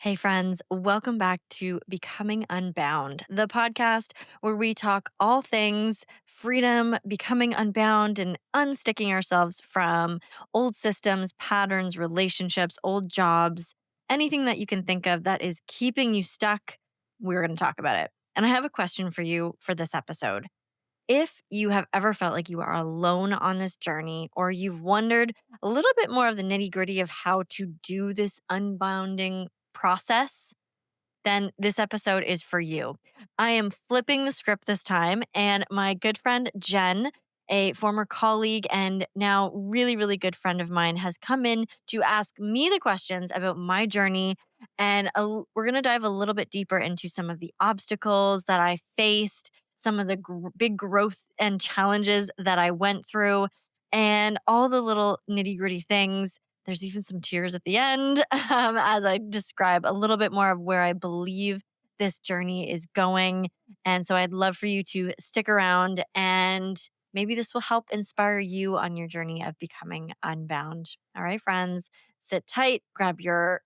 Hey, friends, welcome back to Becoming Unbound, the podcast where we talk all things freedom, becoming unbound, and unsticking ourselves from old systems, patterns, relationships, old jobs, anything that you can think of that is keeping you stuck. We're going to talk about it. And I have a question for you for this episode. If you have ever felt like you are alone on this journey, or you've wondered a little bit more of the nitty gritty of how to do this unbounding process, then this episode is for you. I am flipping the script this time, and my good friend Jen, a former colleague and now really, really good friend of mine, has come in to ask me the questions about my journey. And we're going to dive a little bit deeper into some of the obstacles that I faced, some of the big growth and challenges that I went through, and all the little nitty gritty things. There's even some tears at the end as I describe a little bit more of where I believe this journey is going. And so I'd love for you to stick around, and maybe this will help inspire you on your journey of becoming unbound. All right, friends, sit tight, grab your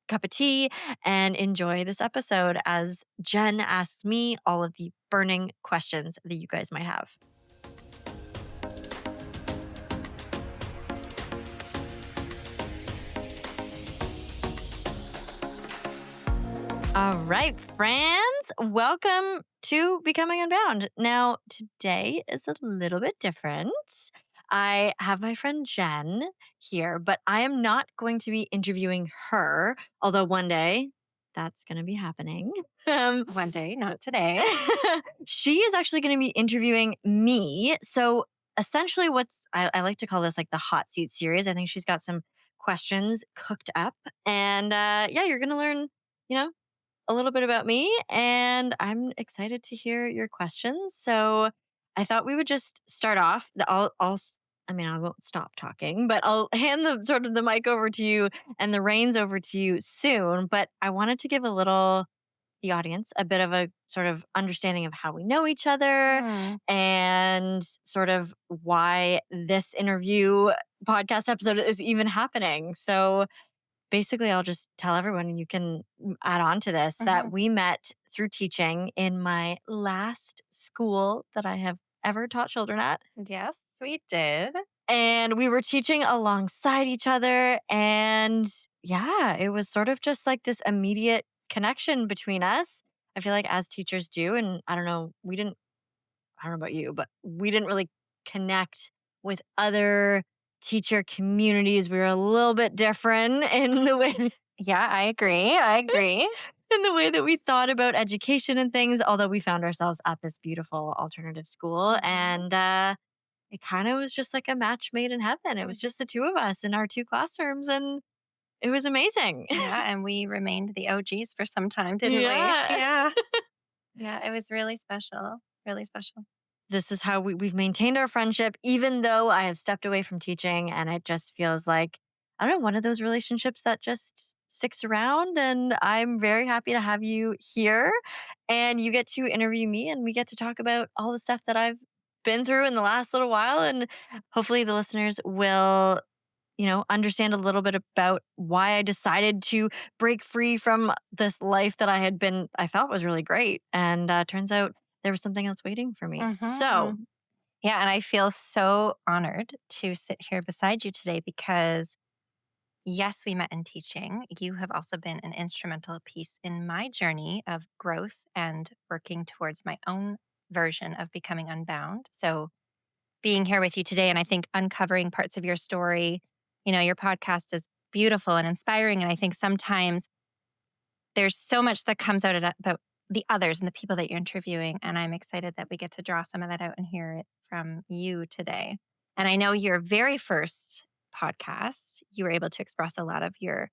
cup of tea, and enjoy this episode as Jen asks me all of the burning questions that you guys might have. All right, friends, welcome to Becoming Unbound. Now, today is a little bit different. I have my friend Jen here, but I am not going to be interviewing her, although one day that's going to be happening. One day, not today. She is actually going to be interviewing me. So, essentially, I like to call this like the hot seat series. I think she's got some questions cooked up. And yeah, you're going to learn, you know, a little bit about me, and I'm excited to hear your questions. So I thought we would just start off. I mean, I won't stop talking, but I'll hand the mic over to you and the reins over to you soon. But I wanted to give the audience a bit of a sort of understanding of how we know each other Hmm. and sort of why this interview podcast episode is even happening. So basically, I'll just tell everyone, and you can add on to this, that Mhm. we met through teaching in my last school that I have ever taught children at. Yes, we did. And we were teaching alongside each other. And yeah, it was sort of just like this immediate connection between us. I feel like as teachers do. And I don't know about you, but we didn't really connect with other teacher communities. We were a little bit different in the way Yeah, I agree. I agree. in the way that we thought about education and things, although we found ourselves at this beautiful alternative school. Mhm. And it kind of was just like a match made in heaven. It was just the two of us in our two classrooms, and it was amazing. Yeah, and we remained the OGs for some time, didn't we? Yeah. Yeah. Yeah, it was really special. Really special. This is how we've maintained our friendship, even though I have stepped away from teaching. And it just feels like, I don't know, one of those relationships that just sticks around. And I'm very happy to have you here. And you get to interview me, and we get to talk about all the stuff that I've been through in the last little while. And hopefully the listeners will, understand a little bit about why I decided to break free from this life that I thought was really great. And turns out there was something else waiting for me. So, Mhm. Yeah, and I feel so honored to sit here beside you today because, yes, we met in teaching. You have also been an instrumental piece in my journey of growth and working towards my own version of becoming unbound. So, being here with you today and I think uncovering parts of your story. Your podcast is beautiful and inspiring. And I think sometimes there's so much that comes out about the others and the people that you're interviewing. And I'm excited that we get to draw some of that out and hear it from you today. And I know your very first podcast, you were able to express a lot of your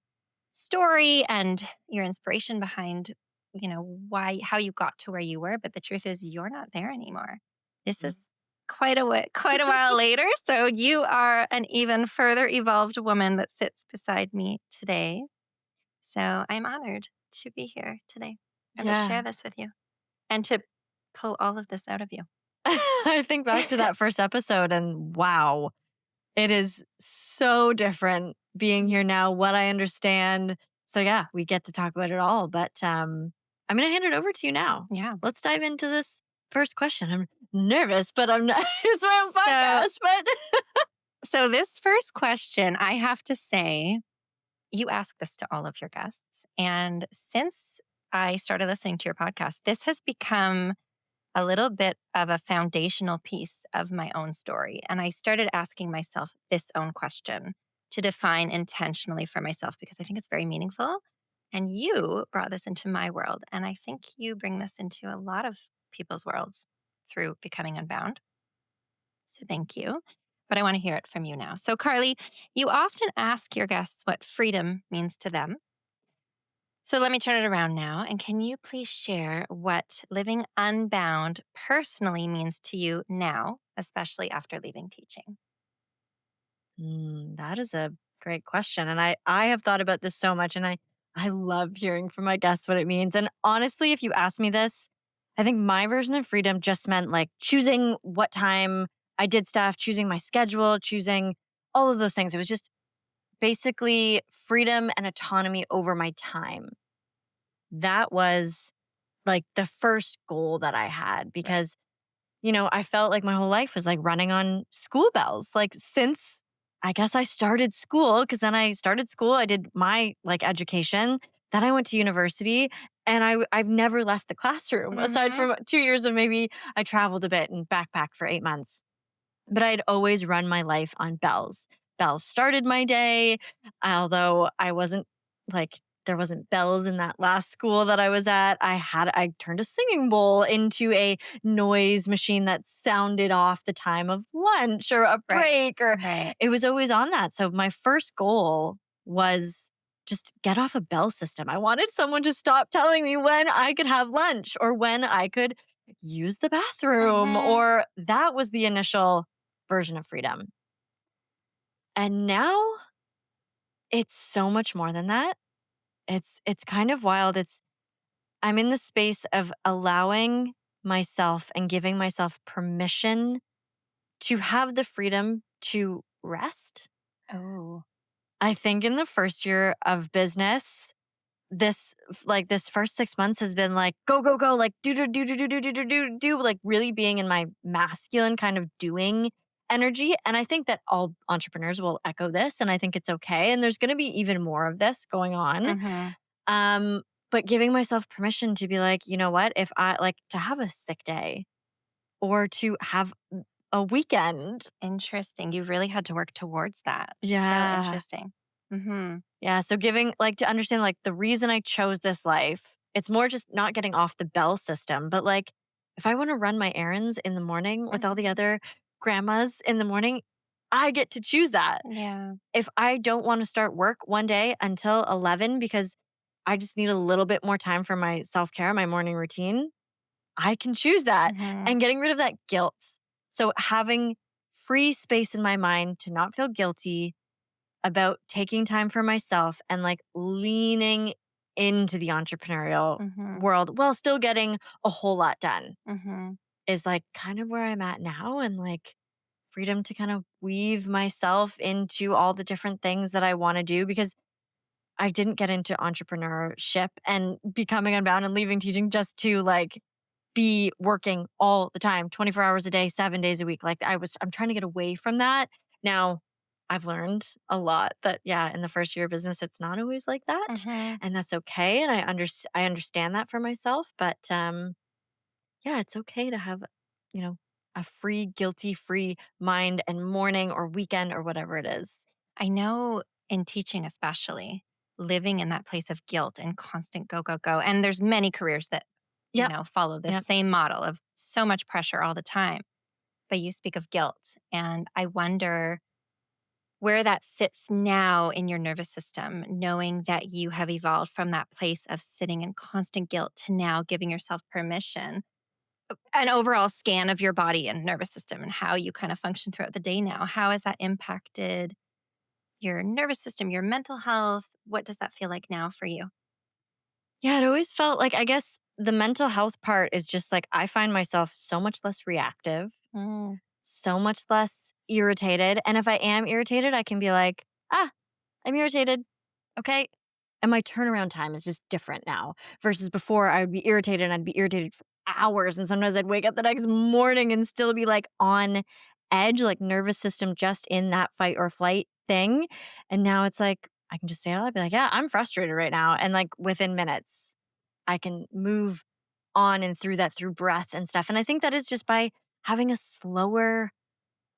story and your inspiration behind, how you got to where you were. But the truth is, you're not there anymore. This is quite a while later. So you are an even further evolved woman that sits beside me today. So I'm honored to be here today and to share yeah. this with you and to pull all of this out of you. I think back to that first episode, and wow, it is so different being here now. What I understand, So yeah, we get to talk about it all. But I'm gonna hand it over to you now. Yeah. Let's dive into this first question. I'm nervous, but I'm not it's my own So, podcast, but so this first question, I have to say, you ask this to all of your guests. And since I started listening to your podcast, this has become a little bit of a foundational piece of my own story. And I started asking myself this own question to define intentionally for myself because I think it's very meaningful. And you brought this into my world. And I think you bring this into a lot of people's worlds through Becoming Unbound. So thank you. But I want to hear it from you now. So, Carly, you often ask your guests what freedom means to them. So let me turn it around now. And can you please share what living unbound personally means to you now, especially after leaving teaching? That is a great question. And I have thought about this so much and I love hearing from my guests what it means. And honestly, if you ask me this, I think my version of freedom just meant like choosing what time I did stuff, choosing my schedule, choosing all of those things. It was just basically freedom and autonomy over my time. That was like the first goal that I had Right. because I felt like my whole life was like running on school bells. Like since I guess I started school, because then I started school, I did my like education, then I went to university, and I've never left the classroom aside Mm-hmm. from 2 years of maybe I traveled a bit and backpacked for 8 months. But I'd always run my life on bells. Bells started my day, although I wasn't like there wasn't bells in that last school that I was at. I turned a singing bowl into a noise machine that sounded off the time of lunch or a Right. break, or Right. it was always on that. So my first goal was just get off a bell system. I wanted someone to stop telling me when I could have lunch or when I could use the bathroom, Mm-hmm. or that was the initial version of freedom. And now it's so much more than that. It's kind of wild. I'm in the space of allowing myself and giving myself permission to have the freedom to rest. Oh. I think in the first year of business, this first 6 months has been like go go go, like do, like really being in my masculine kind of doing energy. And I think that all entrepreneurs will echo this, and I think it's okay, and there's going to be even more of this going on. Mm-hmm. um but giving myself permission to be like, you know what, if I like to have a sick day or to have a weekend. Interesting. You really had to work towards that. So Yeah. interesting. Mm-hmm. Yeah, so giving like to understand like the reason I chose this life, it's more just not getting off the bell system, but like if I want to run my errands in the morning with all the Mm-hmm. other grandmas in the morning, I get to choose that. Yeah. If I don't want to start work one day until 11 because I just need a little bit more time for my self-care, my morning routine, I can choose that, Mm-hmm. and getting rid of that guilt. So having free space in my mind to not feel guilty about taking time for myself and like leaning into the entrepreneurial Mm-hmm. world while still getting a whole lot done Mm-hmm. is like kind of where I'm at now, and like freedom to kind of weave myself into all the different things that I want to do, because I didn't get into entrepreneurship and becoming unbound and leaving teaching just to like be working all the time, 24 hours a day, 7 days a week. Like I'm trying to get away from that. Now, I've learned a lot that yeah, in the first year of business it's not always like that, Mm-hmm. and that's okay, and I understand that for myself, but yeah, it's okay to have, you know, a free guilty free mind and morning or weekend or whatever it is. I know in teaching, especially, living in that place of guilt and constant go, go, go. And there's many careers that, Yep. follow this Yep. same model of so much pressure all the time. But you speak of guilt. And I wonder where that sits now in your nervous system, knowing that you have evolved from that place of sitting in constant guilt to now giving yourself permission, an overall scan of your body and nervous system and how you kind of function throughout the day now. How has that impacted your nervous system, your mental health? What does that feel like now for you? Yeah, it always felt like, I guess the mental health part is just like I find myself so much less reactive, Mm, so much less irritated. And if I am irritated, I can be like, ah, I'm irritated. Okay. And my turnaround time is just different now versus before I would be irritated and I'd be irritated for hours. And sometimes I'd wake up the next morning and still be like on edge, like nervous system just in that fight or flight thing. And now it's like, I can just say it out. I'd be like, yeah, I'm frustrated right now. And like within minutes, I can move on and through that through breath and stuff. And I think that is just by having a slower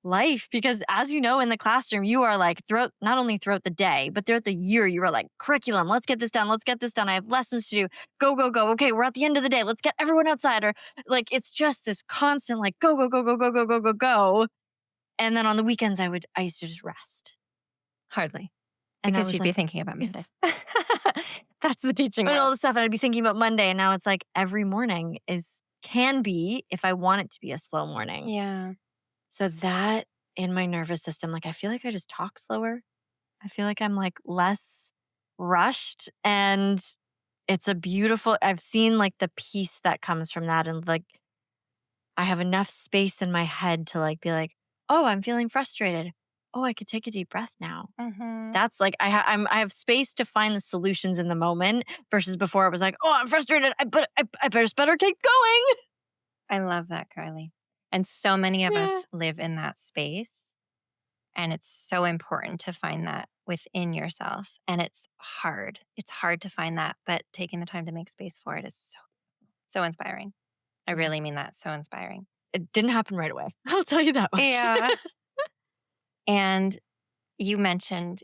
life because as you know in the classroom you are like throughout not only throughout the day but throughout the year you are like curriculum, let's get this done, let's get this done, I have lessons to do, go go go, okay we're at the end of the day, let's get everyone outside, or like it's just this constant like go go go go go go go go go. And then on the weekends I used to just rest. Hardly, And that because was you'd be like thinking about Monday. That's the teaching and all world. the stuff, and I'd be thinking about Monday, and now it's like every morning is can be if I want it to be a slow morning. Yeah. So that in my nervous system, like I feel like I just talk slower. I feel like I'm like less rushed, and it's a beautiful I've seen like the peace that comes from that, and like I have enough space in my head to like be like, "Oh, I'm feeling frustrated. Oh, I could take a deep breath now." Mhm. That's like I have space to find the solutions in the moment versus before I was like, "Oh, I'm frustrated. I better keep going." I love that, Carly. And so many of Yeah. us live in that space, and it's so important to find that within yourself, and it's hard. It's hard to find that, but taking the time to make space for it is so inspiring. I Yeah. really mean that, so inspiring. It didn't happen right away. I'll tell you that much. Yeah. And you mentioned,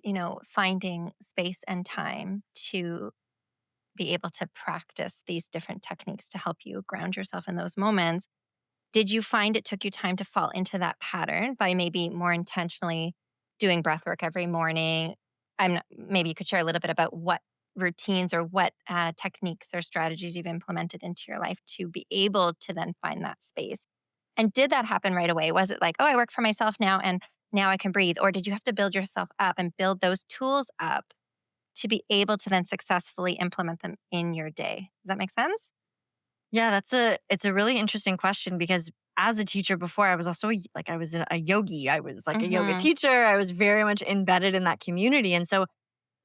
finding space and time to be able to practice these different techniques to help you ground yourself in those moments. Did you find it took you time to fall into that pattern by maybe more intentionally doing breath work every morning? Maybe you could share a little bit about what routines or what techniques or strategies you've implemented into your life to be able to then find that space. And did that happen right away? Was it like, oh, I work for myself now and now I can breathe? Or did you have to build yourself up and build those tools up to be able to then successfully implement them in your day? Does that make sense? Yeah, it's a really interesting question because as a teacher before, I was also like I was a yogi. I was like a yoga Mm-hmm. teacher. I was very much embedded in that community. And so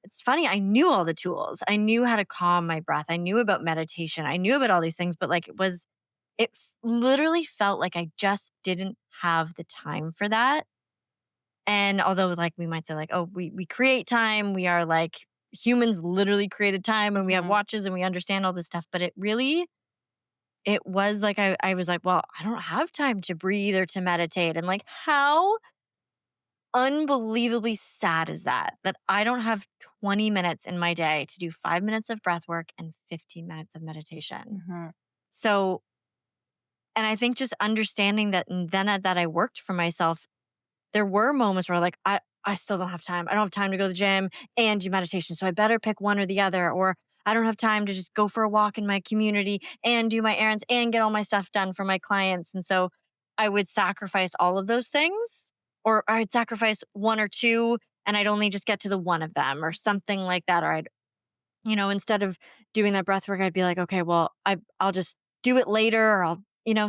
it's funny, I knew all the tools. I knew how to calm my breath. I knew about meditation. I knew about all these things, but like literally felt like I just didn't have the time for that. And although like we might say like, oh, we create time, we are like humans literally created time and we have Mm-hmm. watches and we understand all this stuff, but it was like I was like, "Well, I don't have time to breathe or to meditate." And like, how unbelievably sad is that? That I don't have 20 minutes in my day to do 5 minutes of breath work and 15 minutes of meditation. Mm-hmm. So, and I think just understanding that and then that I worked for myself, there were moments where like I still don't have time. I don't have time to go to the gym and do meditation. So I better pick one or the other. Or I don't have time to just go for a walk in my community and do my errands and get all my stuff done for my clients. And so I would sacrifice all of those things, or I'd sacrifice one or two and I'd only just get to the one of them or something like that. Or I'd, instead of doing that breath work, I'd be like, okay, well, I'll just do it later or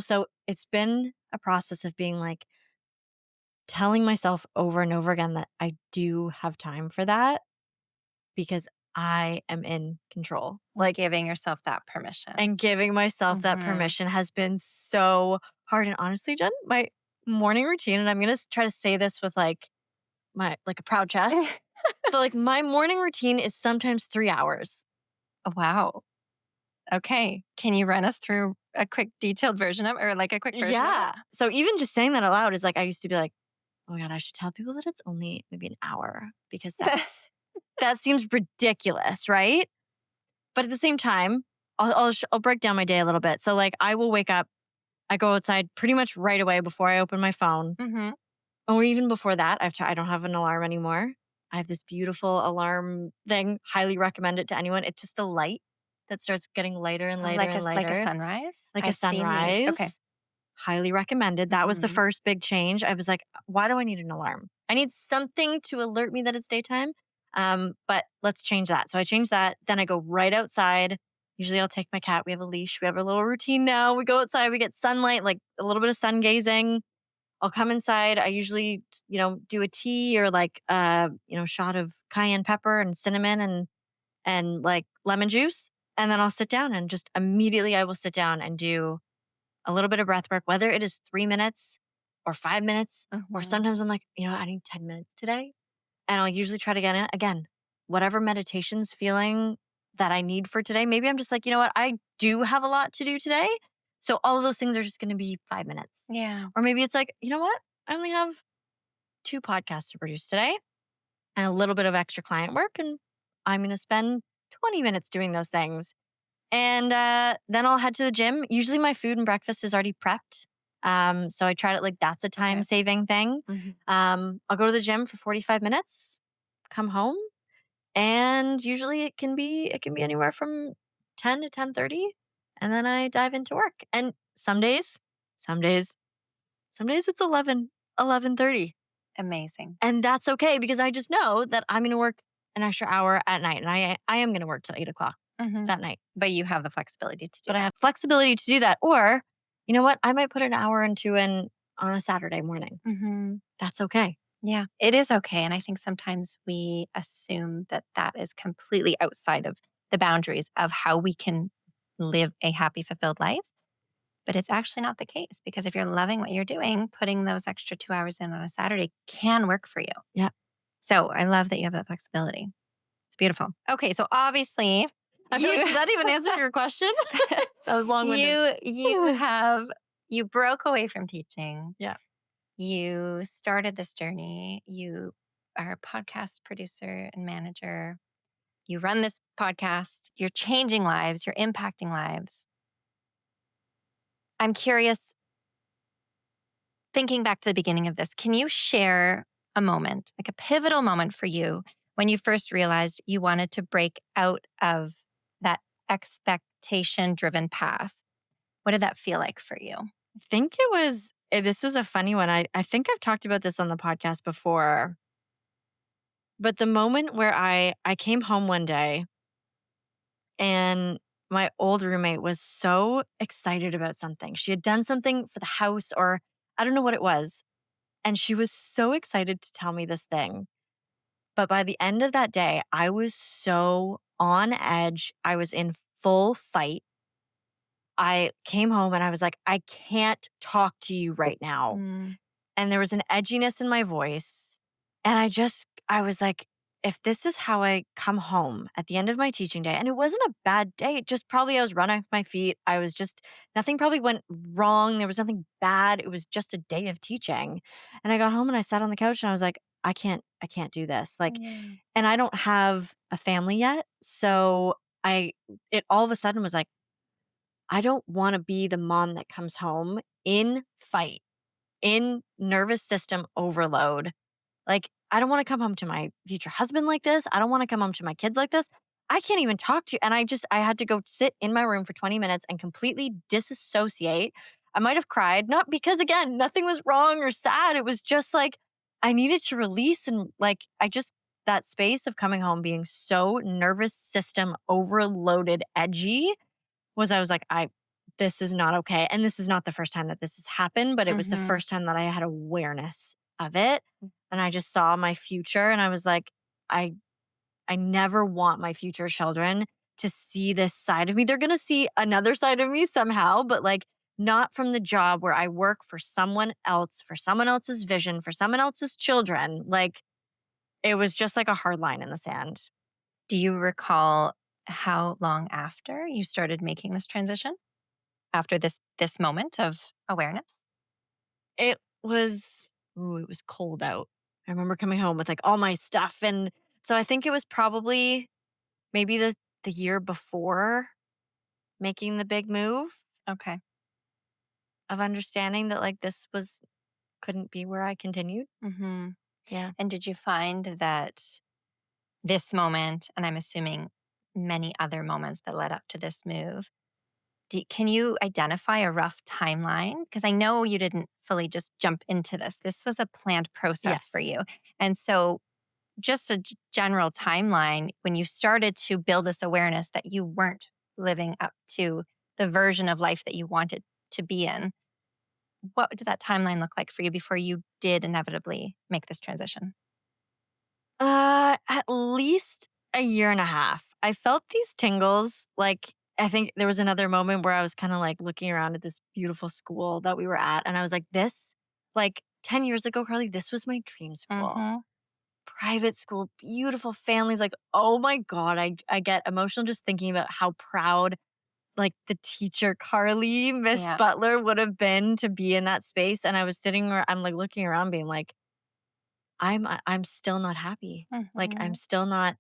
so it's been a process of being like, telling myself over and over again that I do have time for that because I am in control. Like, Giving yourself that permission. and giving myself that Mhm. permission has been so hard. And honestly, Jen, my morning routine, and I'm going to try to say this with like like a proud chest, but like my morning routine is sometimes 3 hours. Wow. Okay. Can you run us through a quick detailed version of or like a quick version of it? Yeah. So even just saying that out loud is like, I used to be like, oh my God, I should tell people that it's only maybe an hour because that seems ridiculous, right? But at the same time, I'll break down my day a little bit. So like I will wake up, I go outside pretty much right away before I open my phone, Mhm. or even before that. I don't have an alarm anymore. I have this beautiful alarm thing. Highly recommend it to anyone. It's just a light that starts getting lighter and Oh, lighter and like a lighter, sunrise? like a I've seen these. Okay. sunrise. Highly recommended. That was the Mhm. first big change. I was like, why do I need an alarm? I need something to alert me that it's daytime. But let's change that. So I changed that. Then I go right outside. Usually I'll take my cat. We have a leash. We have a little routine now. We go outside, we get sunlight, like a little bit of sun gazing. I'll come inside. I usually, do a tea or like shot of cayenne pepper and cinnamon and like lemon juice. And then I'll sit down and just immediately I will sit down and do a little bit of breath work, whether it is 3 minutes or 5 minutes, or Mhm. sometimes I'm like, I need 10 minutes today. And I'll usually try to get in again, whatever meditation's feeling that I need for today. Maybe I'm just like, you know what? I do have a lot to do today. So all of those things are just going to be 5 minutes. Yeah. Or maybe it's like, you know what? I only have two podcasts to produce today and a little bit of extra client work. And I'm going to spend 20 minutes doing those things. And then I'll head to the gym. Usually my food and breakfast is already prepped. So I try to like that's a time Okay. saving thing. Mhm. I'll go to the gym for 45 minutes, come home, and usually it can be anywhere from 10 to 10:30, and then I dive into work. And some days, some days it's 11:30. Amazing. And that's okay because I just know that I'm going to work an extra hour at night, and I am going to work till 8 o'clock Mhm. that night. But you have the flexibility to do But I that. have flexibility to do that. Or, you know what? I might put an hour into in on a Saturday morning. Mhm. That's okay. Yeah, it is okay. And I think sometimes we assume that that is completely outside of the boundaries of how we can live a happy, fulfilled life. But it's actually not the case because if you're loving what you're doing, putting those extra 2 hours in on a Saturday can work for you. Yeah. So I love that you have that flexibility. It's beautiful. Okay, so obviously I feel like, you did that even answer your question? That was long winded. you have you broke away from teaching. Yeah. You started this journey. You are a podcast producer and manager. You run this podcast. You're changing lives. You're impacting lives. I'm curious, thinking back to the beginning of this, can you share a moment, like a pivotal moment for you when you first realized you wanted to break out of that expectation driven path? What did that feel like for you? I think it was, this is a funny one. I think I've talked about this on the podcast before, but the moment where I came home one day and my old roommate was so excited about something. She had done something for the house, or I don't know what it was. And she was so excited to tell me this thing. But by the end of that day, I was so on edge. I was in full fight. I came home and I was like, I can't talk to you right now. Mm, And there was an edginess in my voice. And I was like, if this is how I come home at the end of my teaching day, and it wasn't a bad day, it just probably I was running off my feet. I was just, nothing probably went wrong. There was nothing bad. It was just a day of teaching. And I got home and I sat on the couch and I was like, I can't do this. Like, yeah. and I don't have a family yet. So I, it all of a sudden was like, I don't want to be the mom that comes home in fight, in nervous system overload. Like, I don't want to come home to my future husband like this. I don't want to come home to my kids like this. I can't even talk to you. And I had to go sit in my room for 20 minutes and completely disassociate. I might have cried, not because, again, nothing was wrong or sad. It was just like I needed to release. And like, that space of coming home being so nervous system overloaded, edgy was I was like, this is not okay. And this is not the first time that this has happened, but it was the Mhm. first time that I had awareness of it. And I just saw my future and I was like, I I never want my future children to see this side of me. They're going to see another side of me somehow, but like not from the job where I work for someone else, for someone else's vision, for someone else's children. Like it was just like a hard line in the sand. Do you recall how long after you started making this transition? After this moment of awareness? It was cold out. I remember coming home with like all my stuff. And so I think it was probably maybe the year before making the big move Okay. of understanding that like this was couldn't be where I continued. Mhm. Yeah. And did you find that this moment, and I'm assuming many other moments that led up to this move, can you identify a rough timeline? Because I know you didn't fully just jump into this. This was a planned process for Yes. you. And so, just a general timeline when you started to build this awareness that you weren't living up to the version of life that you wanted to be in, what did that timeline look like for you before you did inevitably make this transition? At least a year and a half. I felt these tingles. Like, I think there was another moment where I was kind of like looking around at this beautiful school that we were at. And I was like, this, like 10 years ago, Carly, this was my dream school. Mhm. Private school, beautiful families. Like, oh my God, I get emotional just thinking about how proud like the teacher Carly, Miss Yeah. Butler would have been to be in that space. And I was sitting where I'm like looking around being like, I'm still not happy. Like I'm Mhm. still not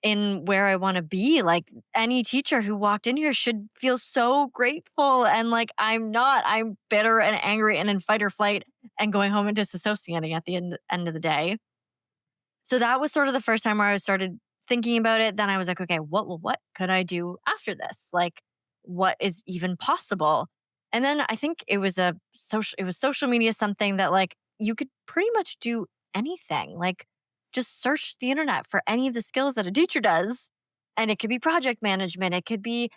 in where I want to be. Like any teacher who walked in here should feel so grateful. And like I'm not. I'm bitter and angry and in fight or flight and going home and disassociating at the end of the day. So that was sort of the first time where I started thinking about it. Then I was like, okay, what could I do after this? Like, what is even possible? And then I think it was social media something that like you could pretty much do anything. Like just search the internet for any of the skills that a teacher does. And it could be project management. It could be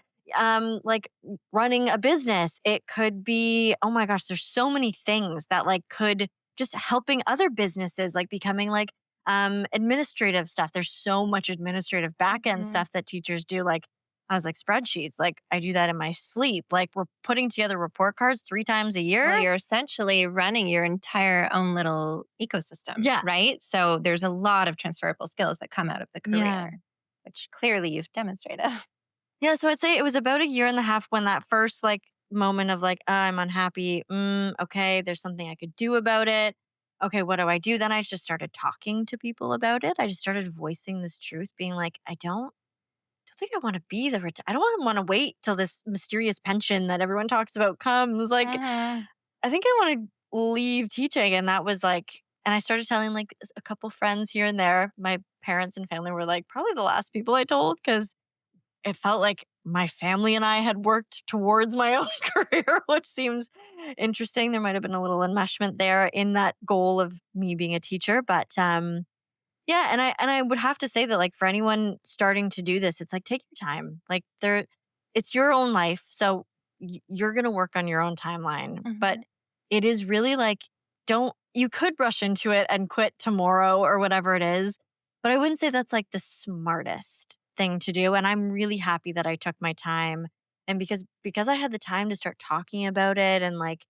like running a business. It could be, oh my gosh, there's so many things that like could just helping other businesses, like becoming like administrative stuff. There's so much administrative back end Mhm. stuff that teachers do. Like I was like spreadsheets. Like I do that in my sleep. Like we're putting together report cards 3 times a Well, year. you're essentially running your entire own little ecosystem, Yeah. right? So there's a lot of transferable skills that come out of the Yeah. career, which clearly you've demonstrated. Yeah. So I'd say it was about a year and a half when that first like moment of like, I'm unhappy. Okay. There's something I could do about it. Okay. What do I do? Then I just started talking to people about it. I just started voicing this truth, being like, I don't think I want to be I don't want to wait till this mysterious pension that everyone talks about comes. Like, Mhm. I think I want to leave teaching. And that was like, and I started telling like a couple friends here and there. My parents and family were like probably the last people I told because it felt like my family and I had worked towards my own career, which seems interesting. There might have been a little enmeshment there in that goal of me being a teacher. But yeah, and I would have to say that like for anyone starting to do this, it's like take your time. Like it's your own life. So you're going to work on your own timeline. But Mhm. it is really like don't you could rush into it and quit tomorrow or whatever it is, but I wouldn't say that's like the smartest thing to do and I'm really happy that I took my time and because I had the time to start talking about it and like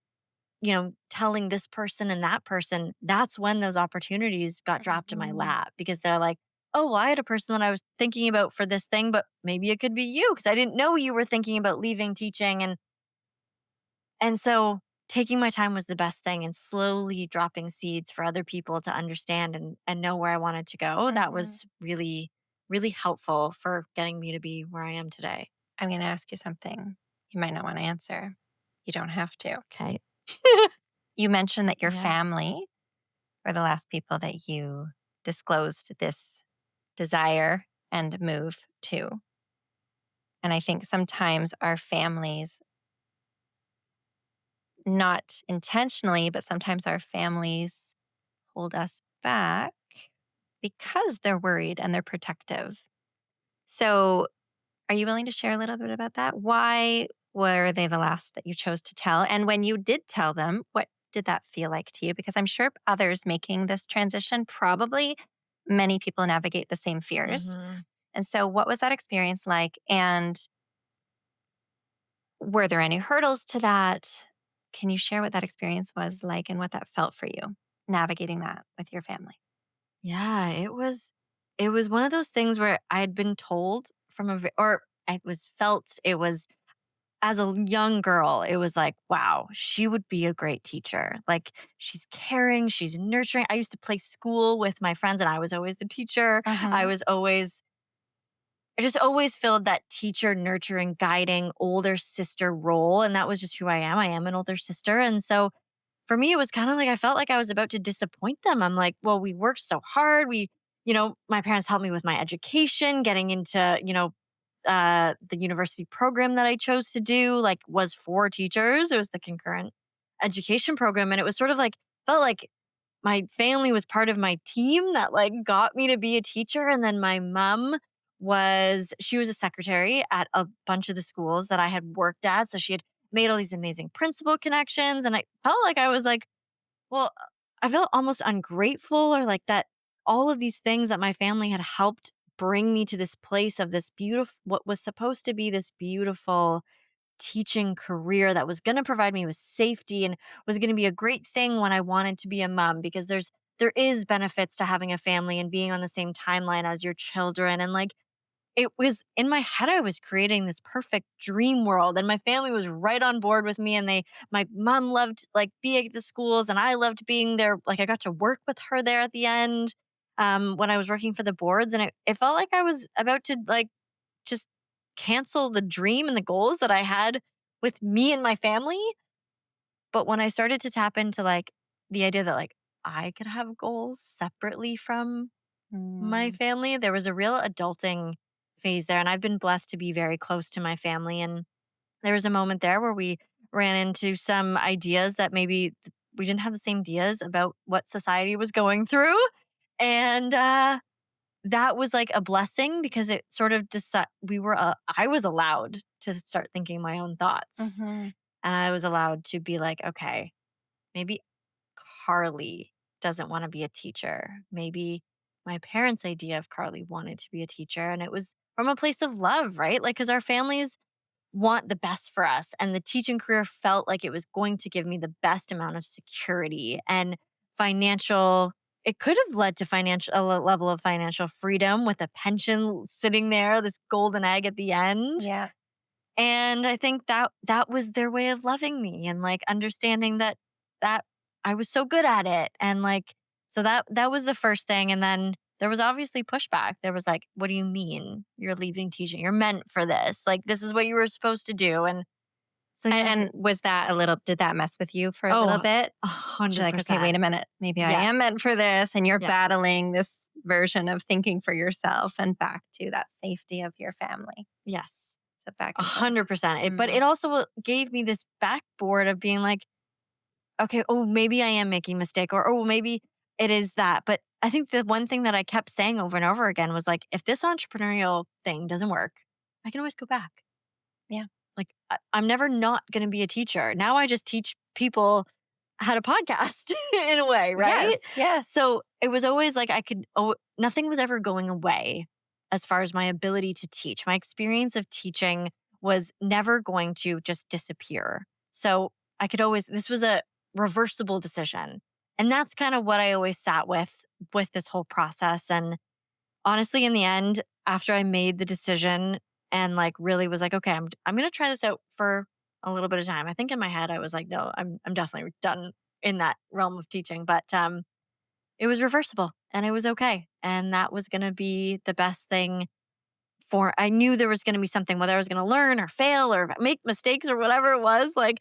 telling this person and that person, that's when those opportunities got dropped in my Mhm. lap because they're like, oh, well, I had a person that I was thinking about for this thing, but maybe it could be you because I didn't know you were thinking about leaving teaching. And so taking my time was the best thing and slowly dropping seeds for other people to understand and know where I wanted to go. That Mhm. was really, really helpful for getting me to be where I am today. I'm going to ask you something you might not want to answer. You don't have to. Okay. You mentioned that your Yeah. family were the last people that you disclosed this desire and move to. And I think sometimes our families, not intentionally, but sometimes our families hold us back because they're worried and they're protective. So, are you willing to share a little bit about that? Why were they the last that you chose to tell? And when you did tell them, what did that feel like to you? Because I'm sure others making this transition, probably many people navigate the same fears. Hmm. And so, what was that experience like? And were there any hurdles to that? Can you share what that experience was like and what that felt for you, navigating that with your family? Yeah, it was one of those things where I had been told from or I was felt it was as a young girl, it was like, wow, she would be a great teacher. Like she's caring, she's nurturing. I used to play school with my friends and I was always the teacher. I Hmm. was always I just always filled that teacher nurturing, guiding older sister role and that was just who I am. I am an older sister and so for me, it was kind of like I felt like I was about to disappoint them. I'm like, well, we worked so hard. My parents helped me with my education, getting into, the university program that I chose to do, like, was for teachers. It was the concurrent education program. And it was sort of like, felt like my family was part of my team that like got me to be a teacher. And then my mom she was a secretary at a bunch of the schools that I had worked at. So she had made all these amazing principal connections. And I felt like I was like, well, I felt almost ungrateful or like that all of these things that my family had helped bring me to this place of this beautiful, what was supposed to be this beautiful teaching career that was going to provide me with safety and was going to be a great thing when I wanted to be a mom, because there is benefits to having a family and being on the same timeline as your children. And like, it was in my head, I was creating this perfect dream world, and my family was right on board with me. And my mom loved like being at the schools, and I loved being there. Like, I got to work with her there at the end, when I was working for the boards, and it felt like I was about to like just cancel the dream and the goals that I had with me and my family. But when I started to tap into like the idea that like I could have goals separately from my Mm. family, there was a real adulting phase there. And I've been blessed to be very close to my family. And there was a moment there where we ran into some ideas that maybe we didn't have the same ideas about what society was going through. And that was like a blessing, because it sort of I was allowed to start thinking my own thoughts. Mhm. And I was allowed to be like, okay, maybe Carly doesn't want to be a teacher. Maybe my parents' idea of Carly wanted to be a teacher. And it was from a place of love, right? Like, because our families want the best for us. And the teaching career felt like it was going to give me the best amount of security and financial. It could have led to level of financial freedom with a pension sitting there, this golden egg at the end. Yeah. And I think that was their way of loving me and, like, understanding that I was so good at it, and, like, so that was the first thing. And then there was obviously pushback. There was like, "What do you mean you're leaving teaching? You're meant for this. Like, this is what you were supposed to do." And so, yeah. And was that a little did that mess with you for a little Oh, bit? You're like, "Okay, wait 100%. a minute. Maybe I Yeah, am meant for this," and you're yeah, battling this version of thinking for yourself and back to that safety of your family. yes, So back and forth. 100%. But Mm. it also gave me this backboard of being like, okay, oh, maybe I am making a mistake, or oh, maybe it is that. But I think the one thing that I kept saying over and over again was like, if this entrepreneurial thing doesn't work, I can always go back. Yeah. Like, I'm never not going to be a teacher. Now I just teach people how to podcast in a way, Yes, right? yes. So it was always like nothing was ever going away as far as my ability to teach. My experience of teaching was never going to just disappear. So this was a reversible decision. And that's kind of what I always sat with this whole process. And honestly, in the end, after I made the decision and like really was like, okay, I'm gonna try this out for a little bit of time. I think in my head I was like, no, I'm definitely done in that realm of teaching. But it was reversible and it was okay. And that was gonna be the best thing. For I knew there was gonna be something, whether I was gonna learn or fail or make mistakes or whatever it was, like,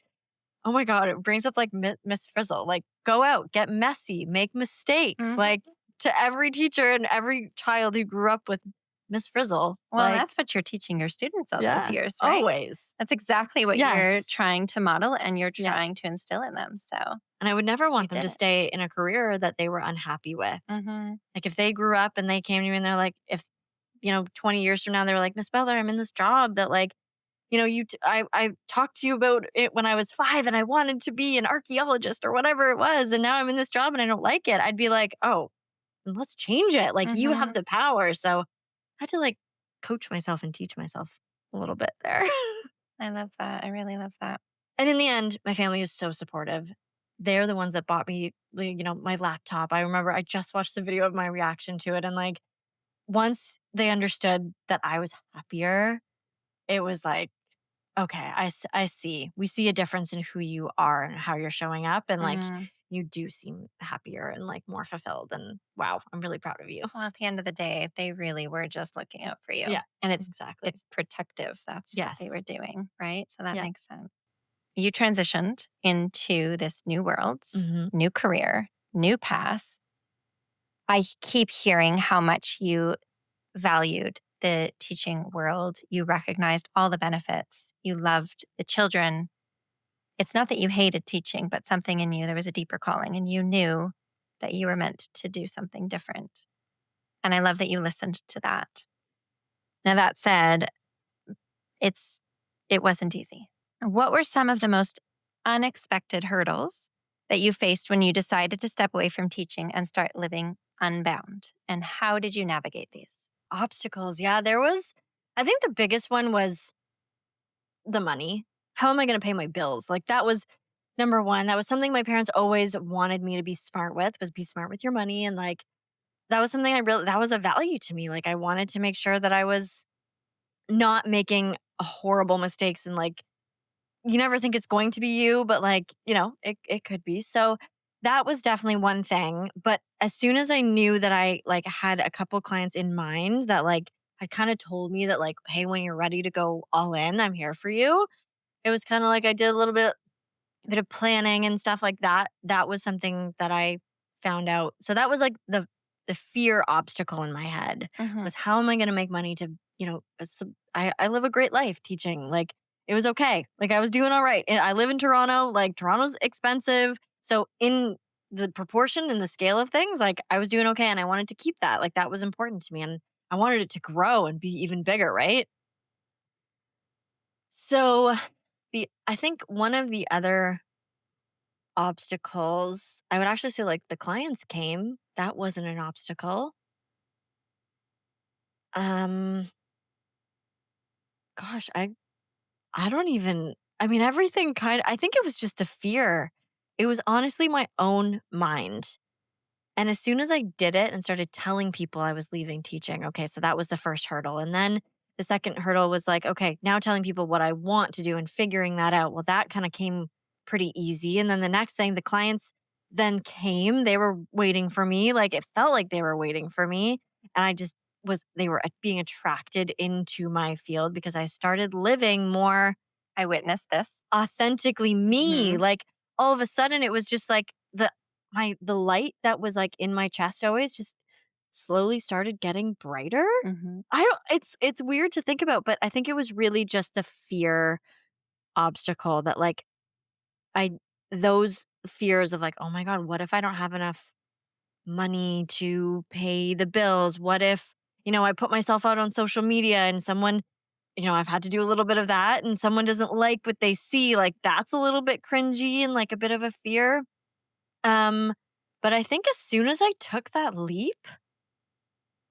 oh my god, it brings up like Miss Frizzle, like, go out, get messy, make mistakes, Mhm. like, to every teacher and every child who grew up with Miss Frizzle, Well, like, that's what you're teaching your students all those yeah, years, right? always. That's exactly what you're Yes. trying to model and you're Yeah, trying to instill in them. So and I would never you want them did to it. stay in a career that they were unhappy with. Mhm. Like, if they grew up and they came to me and they're like, if, 20 years from now, they were like, "Miss Beller, I'm in this job that, like, I talked to you about it when I was 5 and I wanted to be an archaeologist or whatever it was, and now I'm in this job and I don't like it." I'd be like, "Oh, then let's change it. Like, you have Mhm. the power." So, I had to, like, coach myself and teach myself a little bit there. I love that. I really love that. And in the end, my family is so supportive. They're the ones that bought me, like, my laptop. I remember I just watched the video of my reaction to it, and, like, once they understood that I was happier, it was like, okay, I see. We see a difference in who you are and how you're showing up, and, like, Mm. you do seem happier and, like, more fulfilled, and wow, I'm really proud of you. Well, at the end of the day, they really were just looking out for you. Yeah, And exactly. it's protective. That's what Yes. they were doing, right? So that Yeah. makes sense. You transitioned into this new world, Mhm. new career, new path. I keep hearing how much you valued the teaching world. You recognized all the benefits. You loved the children. It's not that you hated teaching, but something in you, there was a deeper calling, and you knew that you were meant to do something different. And I love that you listened to that. Now, that said, it's it wasn't easy. What were some of the most unexpected hurdles that you faced when you decided to step away from teaching and start living unbound? And how did you navigate these? Obstacles. Yeah, there was, I think the biggest one was the money. How am I going to pay my bills? Like that was number one. That was something my parents always wanted me to be smart with, was be smart with your money. And like, that was something that was a value to me. Like I wanted to make sure that I was not making horrible mistakes, and like you never think it's going to be you, but like, it could be. So that was definitely one thing. But as soon as I knew that I like had a couple clients in mind that like had kind of told me that like, hey, when you're ready to go all in, I'm here for you. It was kind of like I did a little bit of planning and stuff like that. That was something that I found out. So that was like the fear obstacle in my head Mhm. was, how am I going to make money to, I live a great life teaching. Like it was okay. Like I was doing all right. And I live in Toronto. Like Toronto's expensive. So in the proportion and the scale of things, like I was doing okay, and I wanted to keep that. Like that was important to me, and I wanted it to grow and be even bigger, right? So the I think one of the other obstacles, I would actually say, like, the clients came, that wasn't an obstacle. Um, gosh, I don't even, I mean, everything I think it was just the fear. It was honestly my own mind. And as soon as I did it and started telling people I was leaving teaching, okay, so that was the first hurdle. And then the second hurdle was like, okay, now telling people what I want to do and figuring that out. Well, that kind of came pretty easy. And then the next thing, the clients then came, they were waiting for me. Like it felt like they were waiting for me. And I just they were being attracted into my field because I started living more I witnessed this. authentically me. Mhm. Like all of a sudden it was just like the light that was like in my chest always just slowly started getting brighter. Mhm. I don't it's weird to think about, but I think it was really just the fear obstacle that like I those fears of like, "Oh my god, what if I don't have enough money to pay the bills? What if, I put myself out on social media and someone, I've had to do a little bit of that, and someone doesn't like what they see, like that's a little bit cringy and like a bit of a fear." Um, but I think as soon as I took that leap,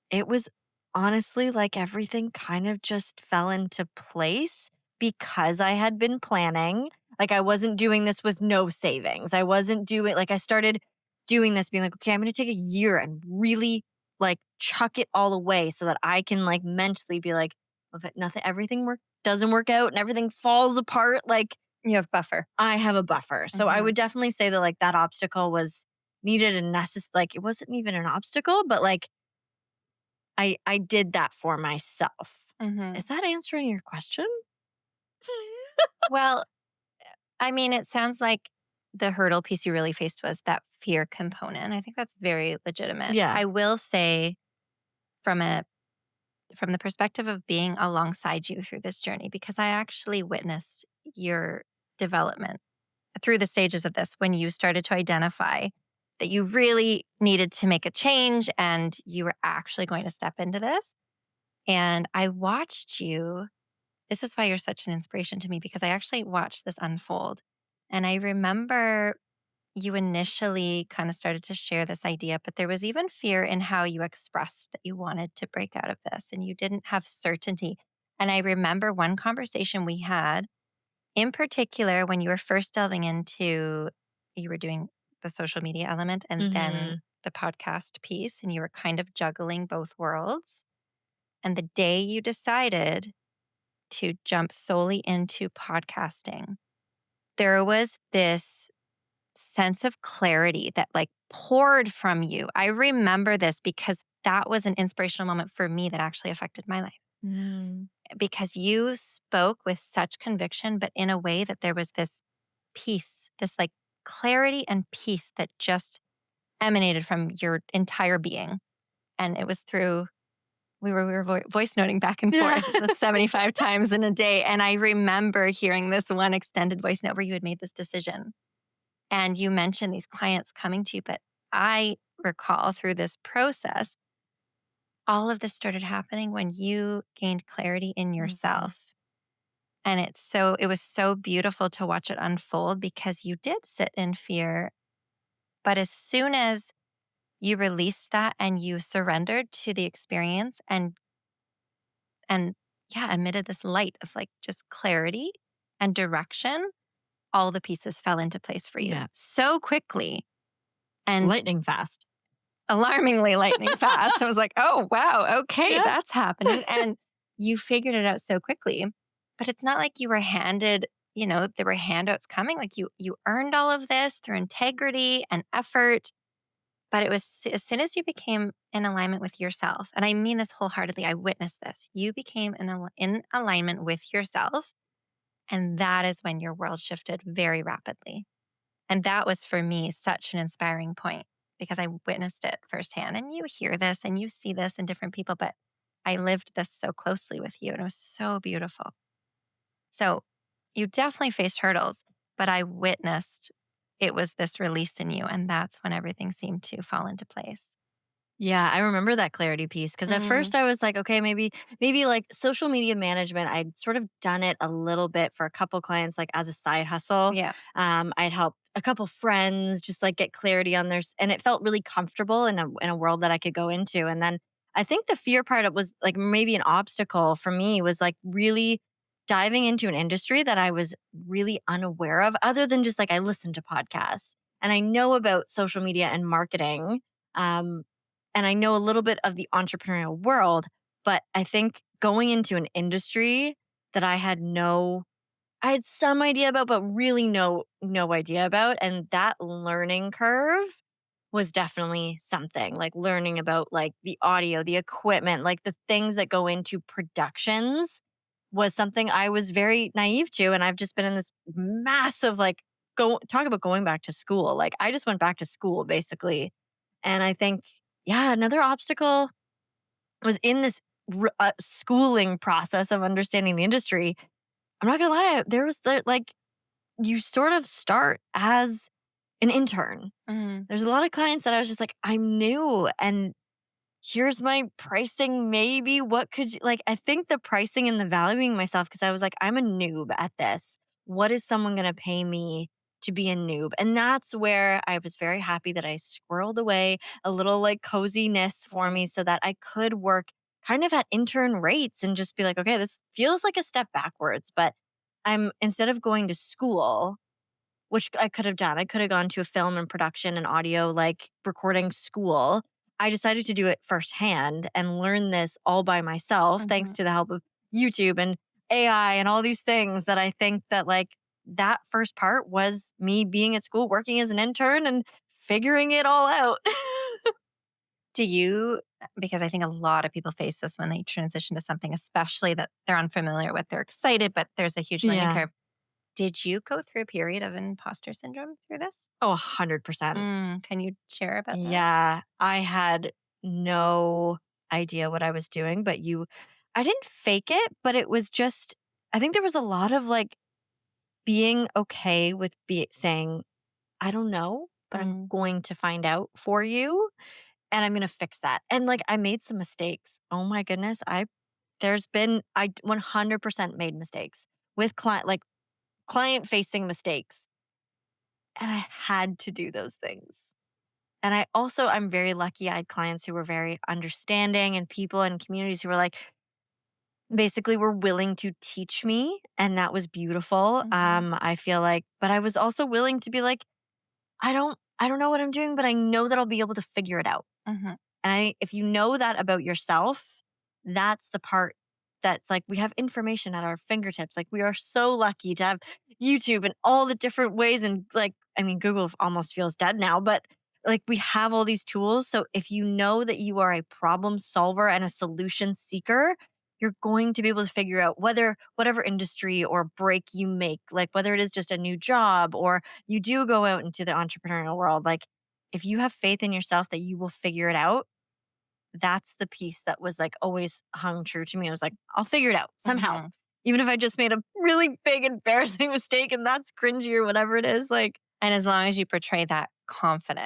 it was honestly like everything kind of just fell into place because I had been planning. Like I wasn't doing this with no savings. I wasn't doing like I started doing this being like, okay, I'm going to take a year and really like chuck it all away so that I can like mentally be like, if nothing, everything doesn't work out and everything falls apart, like You have buffer. I have a buffer. So I would Mhm. definitely say that like that obstacle was needed and necessary. Like it wasn't even an obstacle, but like I did that for myself. Mhm. Is that answering your question? Well, I mean, it sounds like the hurdle piece you really faced was that fear component. I think that's very legitimate. Yeah. I will say from a from the perspective of being alongside you through this journey, because I actually witnessed your development through the stages of this when you started to identify that you really needed to make a change and you were actually going to step into this. And I watched you. This is why you're such an inspiration to me, because I actually watched this unfold. And I remember you initially kind of started to share this idea, but there was even fear in how you expressed that you wanted to break out of this and you didn't have certainty. And I remember one conversation we had in particular when you were first delving into, you were doing the social media element and then Mhm. the podcast piece, and you were kind of juggling both worlds. And the day you decided to jump solely into podcasting, there was this sense of clarity that like poured from you. I remember this because that was an inspirational moment for me that actually affected my life Mm. because you spoke with such conviction, but in a way that there was this peace, this like clarity and peace that just emanated from your entire being. And it was through, we were voice noting back and Yeah. forth 75 times in a day. And I remember hearing this one extended voice note where you had made this decision. And you mentioned these clients coming to you, but I recall through this process, all of this started happening when you gained clarity in Mhm. yourself. And it was so beautiful to watch it unfold because you did sit in fear. But as soon as you released that and you surrendered to the experience and and yeah, emitted this light of like just clarity and direction, all the pieces fell into place for you Yeah. so quickly and Lightning fast. alarmingly lightning fast. I was like, oh, wow, okay, Yeah. that's happening. And you figured it out so quickly. But it's not like you were handed, there were handouts coming. Like you earned all of this through integrity and effort. But it was as soon as you became in alignment with yourself, and I mean this wholeheartedly, I witnessed this. You became in alignment with yourself. And that is when your world shifted very rapidly. And that was for me such an inspiring point because I witnessed it firsthand. And you hear this and you see this in different people, but I lived this so closely with you and it was so beautiful. So you definitely faced hurdles, but I witnessed it was this release in you. And that's when everything seemed to fall into place. Yeah, I remember that clarity piece because at Mm, first I was like, okay, maybe like social media management. I'd sort of done it a little bit for a couple clients, like as a side hustle. yeah. I'd helped a couple friends just like get clarity on and it felt really comfortable in a world that I could go into. And then I think the fear part of was like maybe an obstacle for me was like really diving into an industry that I was really unaware of, other than just like I listened to podcasts and I know about social media and marketing. Um, and I know a little bit of the entrepreneurial world, but I think going into an industry that I had some idea about, but really no idea about, and that learning curve was definitely something, like learning about like the audio, the equipment, like the things that go into productions was something I was very naive to, and I've just been in this massive like go talk about going back to school. Like I just went back to school basically. And I think yeah, another obstacle was in this schooling process of understanding the industry. I'm not gonna lie, there was like you sort of start as an intern. Mm, There's a lot of clients that I was just like, I'm new and here's my pricing. Maybe what could you like? I think the pricing and the valuing myself because I was like, I'm a noob at this. What is someone going to pay me to be a noob? And that's where I was very happy that I squirreled away a little like coziness for me so that I could work kind of at intern rates and just be like, okay, this feels like a step backwards, but I'm instead of going to school, which I could have done. I could have gone to a film and production and audio, like recording school. I decided to do it firsthand and learn this all by myself, thanks mhm. to the help of YouTube and AI and all these things that I think that like that first part was me being at school, working as an intern and figuring it all out. Do you, because I think a lot of people face this when they transition to something, especially that they're unfamiliar with, they're excited, but there's a huge learning Yeah. curve. Did you go through a period of imposter syndrome through this? Oh, 100%. Can you share about that? Yeah. I had no idea what I was doing, but I didn't fake it, but it was just, I think there was a lot of like being okay with saying, I don't know, but I'm Mm, going to find out for you and I'm going to fix that. And like I made some mistakes. Oh my goodness. I 100% made mistakes with client facing mistakes. And I had to do those things. And I'm very lucky. I had clients who were very understanding and people and communities who were like, basically were willing to teach me. And that was beautiful. mhm, I feel like, but I was also willing to be like, I don't know what I'm doing, but I know that I'll be able to figure it out. mhm, And if you know that about yourself, that's the part that's like we have information at our fingertips. Like we are so lucky to have YouTube and all the different ways. And like, I mean, Google almost feels dead now, but like we have all these tools. So if you know that you are a problem solver and a solution seeker, you're going to be able to figure out whatever industry or break you make, like whether it is just a new job or you do go out into the entrepreneurial world, like if you have faith in yourself that you will figure it out, that's the piece that was like always hung true to me. I was like, I'll figure it out somehow. mhm. Even if I just made a really big, embarrassing mistake and that's cringy or whatever it is. Like, And as long as you portray that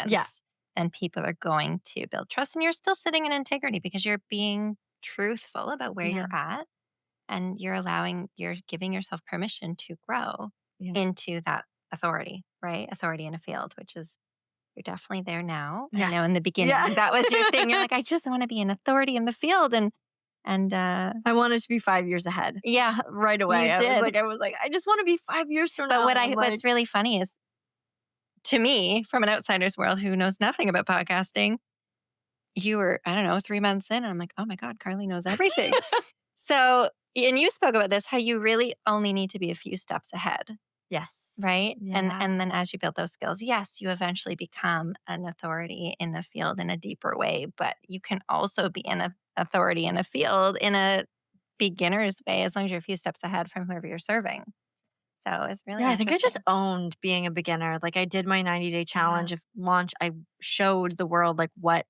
yeah, confidence, then people are going to build trust and you're still sitting in integrity because you're being truthful about where yeah, you're at and you're giving yourself permission to grow yeah, into that authority, right? Authority in a field, which is you're definitely there now. I know yes, in the yeah, beginning that was your thing. You're like, I just want to be an authority in the field. And And I wanted to be 5 years ahead. yeah, Right you away. did. I was like, I just want to be 5 years from But now. And I'm like, what's really funny is, to me, from an outsider's world who knows nothing about podcasting, you were, I don't know, 3 months in, and I'm like, oh my God, Carly knows everything. So, and you spoke about this, how you really only need to be a few steps ahead, yes. right? And Yeah. then as you build those skills, yes, you eventually become an authority in the field in a deeper way, but you can also be an authority in a field in a beginner's way as long as you're a few steps ahead from whoever you're serving. So it's really Yeah, I think I just interesting. owned being a beginner. Like I did my 90-day Yeah. challenge of launch. I showed the world like what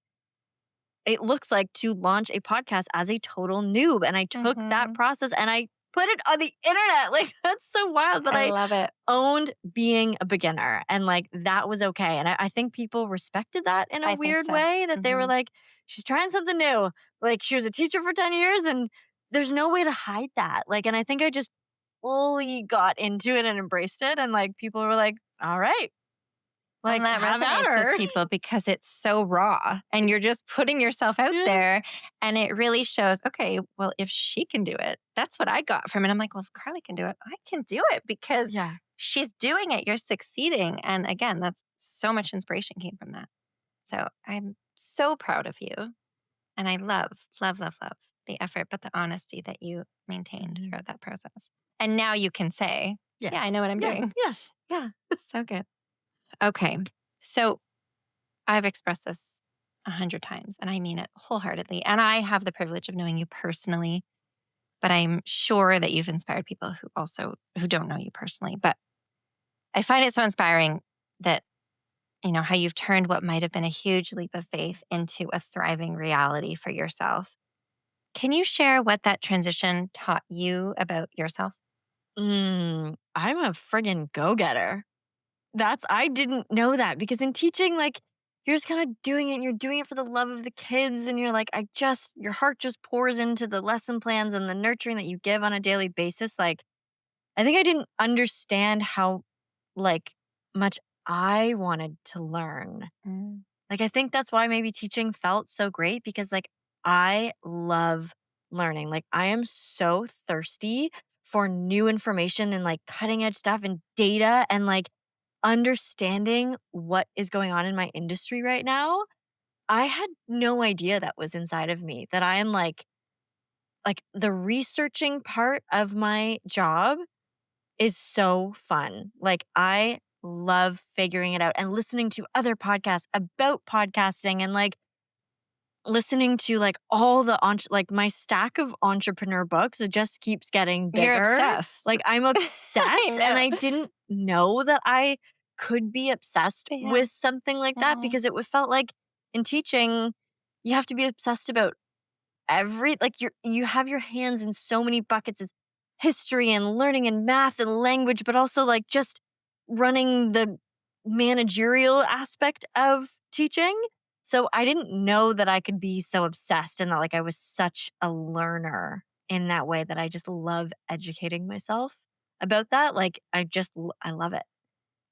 it looks like to launch a podcast as a total noob. And I took that Hmm. process and I put it on the internet. Like that's so wild. But I I love it. owned being a beginner and like that was okay. And I think people respected that in a I think weird so. way that they were Hmm. like, she's trying something new. Like she was a teacher for 10 years and there's no way to hide that. Like, and I think I just fully got into it and embraced it. And like people were like, all right, And like that have at resonates with her. people because it's so raw and you're just putting yourself out Yeah. there. And it really shows, okay, well, if she can do it, that's what I got from it. I'm like, well, if Carly can do it, I can do it because Yeah. she's doing it. You're succeeding. And again, that's so much inspiration came from that. So I'm so proud of you. And I love, love, love, love the effort, but the honesty that you maintained Mhm. throughout that process. And now you can say, yeah, I know Yes. what I'm Yeah. doing. Yeah. Yeah. So good. Okay. So I've expressed this 100 times and I mean it wholeheartedly. And I have the privilege of knowing you personally, but I'm sure that you've inspired people who don't know you personally. But I find it so inspiring that, how you've turned what might have been a huge leap of faith into a thriving reality for yourself. Can you share what that transition taught you about yourself? I'm a friggin' go-getter. I didn't know that because in teaching, like, you're just kind of doing it and you're doing it for the love of the kids. And you're like, your heart just pours into the lesson plans and the nurturing that you give on a daily basis. Like, I think I didn't understand how, like, much I wanted to learn. Mm. Like, I think that's why maybe teaching felt so great because, like, I love learning. Like, I am so thirsty for new information and like cutting edge stuff and data and like understanding what is going on in my industry right now. I had no idea that was inside of me, that I am like the researching part of my job is so fun. Like I love figuring it out and listening to other podcasts about podcasting and like listening to like all the like my stack of entrepreneur books, it just keeps getting You're bigger. obsessed. Like I'm I obsessed and know. I didn't know that I could be obsessed Yeah. with something like that Mhm. because felt like in teaching you have to be obsessed about you have your hands in so many buckets. It's history and learning and math and language, but also like just running the managerial aspect of teaching. So I didn't know that I could be so obsessed and that like I was such a learner in that way that I just love educating myself about that. Like I love it.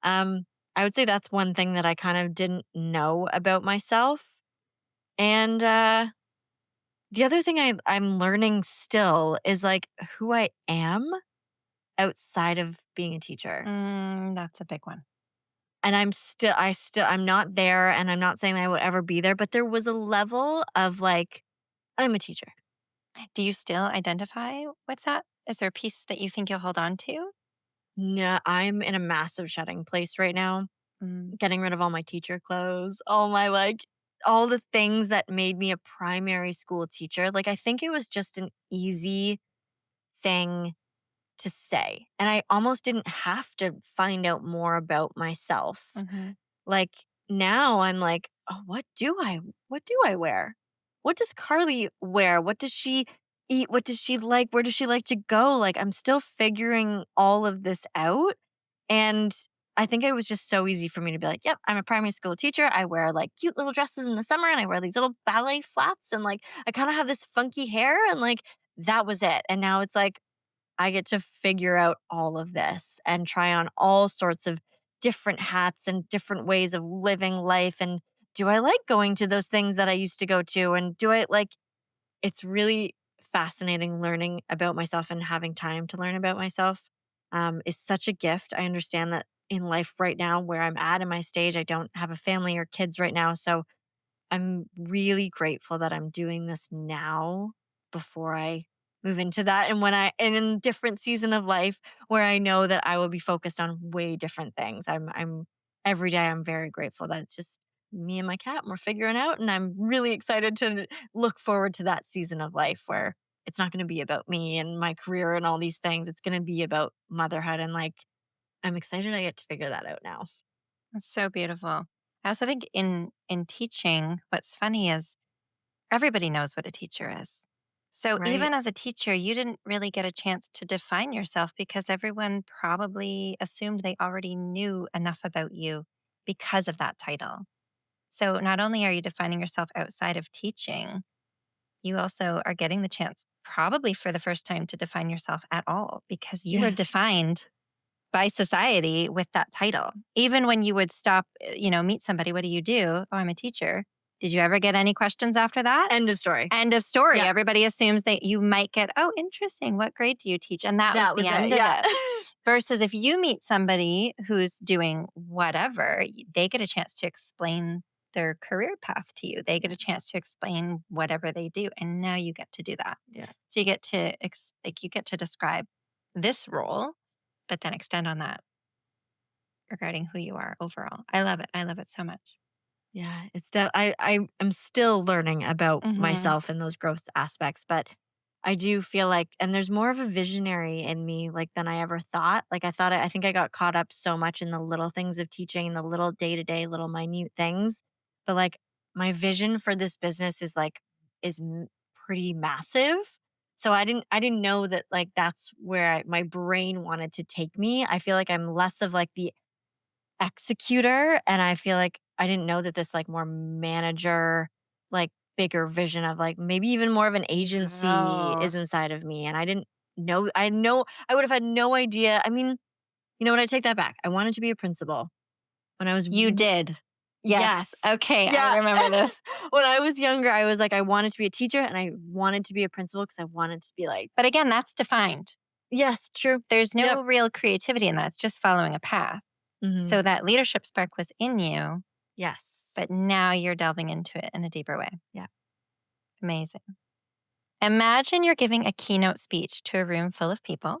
I would say that's one thing that I kind of didn't know about myself. And the other thing I'm learning still is like who I am outside of being a teacher. That's a big one. And I'm not there and I'm not saying that I would ever be there, but there was a level of like, I'm a teacher. Do you still identify with that? Is there a piece that you think you'll hold on to? No, I'm in a massive shedding place right now, Mm. getting rid of all my teacher clothes, all the things that made me a primary school teacher. Like I think it was just an easy thing to say. And I almost didn't have to find out more about myself. Mhm. Like now I'm like, oh, what do I wear? What does Carly wear? What does she eat? What does she like? Where does she like to go? Like I'm still figuring all of this out. And I think it was just so easy for me to be like, yep, I'm a primary school teacher. I wear like cute little dresses in the summer and I wear these little ballet flats and like I kind of have this funky hair and like that was it. And now it's like I get to figure out all of this and try on all sorts of different hats and different ways of living life. And do I like going to those things that I used to go to? And do I like it's really fascinating learning about myself and having time to learn about myself is such a gift. I understand that in life right now, where I'm at in my stage, I don't have a family or kids right now. So I'm really grateful that I'm doing this now before I move into that and when I and in a different season of life where I know that I will be focused on way different things. I'm every day I'm very grateful that it's just me and my cat and we're figuring out and I'm really excited to look forward to that season of life where it's not going to be about me and my career and all these things. It's going to be about motherhood and like I'm excited I get to figure that out now. That's so beautiful. I also think in teaching, what's funny is everybody knows what a teacher is. So Right? even as a teacher, you didn't really get a chance to define yourself because everyone probably assumed they already knew enough about you because of that title. So not only are you defining yourself outside of teaching, you also are getting the chance, probably for the first time, to define yourself at all because you were Yeah. defined by society with that title. Even when you would stop, meet somebody, what do you do? Oh, I'm a teacher. Did you ever get any questions after that? End of story. End of story. Yeah. Everybody assumes that you might get, oh, interesting. What grade do you teach? And that was That the was it. end of Yeah. it. Versus if you meet somebody who's doing whatever, they get a chance to explain their career path to you. They get a chance to explain whatever they do. And now you get to do that. Yeah. So you get to you get to describe this role, but then extend on that regarding who you are overall. I love it. I love it so much. Yeah, it's I am still learning about Hmm. myself and those growth aspects, but I do feel like and there's more of a visionary in me like than I ever thought. Like I think I got caught up so much in the little things of teaching and the little day-to-day little minute things. But like my vision for this business is like pretty massive. So I didn't know that like that's where my brain wanted to take me. I feel like I'm less of like the executor, and I feel like I didn't know that this, like, more manager, like, bigger vision of, like, maybe even more of an agency Oh, is inside of me, and I didn't know I would have had no idea. I mean, you know what? I take that back. I wanted to be a principal when I was you y did. Yes. yes. Okay. I Yeah. remember this. When I was younger, I was like, I wanted to be a teacher, and I wanted to be a principal because I wanted to be like But again, that's defined. yes, true. There's Yep. no real creativity in that. It's just following a path. Mhm. So that leadership spark was in you, Yes. but now you're delving into it in a deeper way. Yeah. Amazing. Imagine you're giving a keynote speech to a room full of people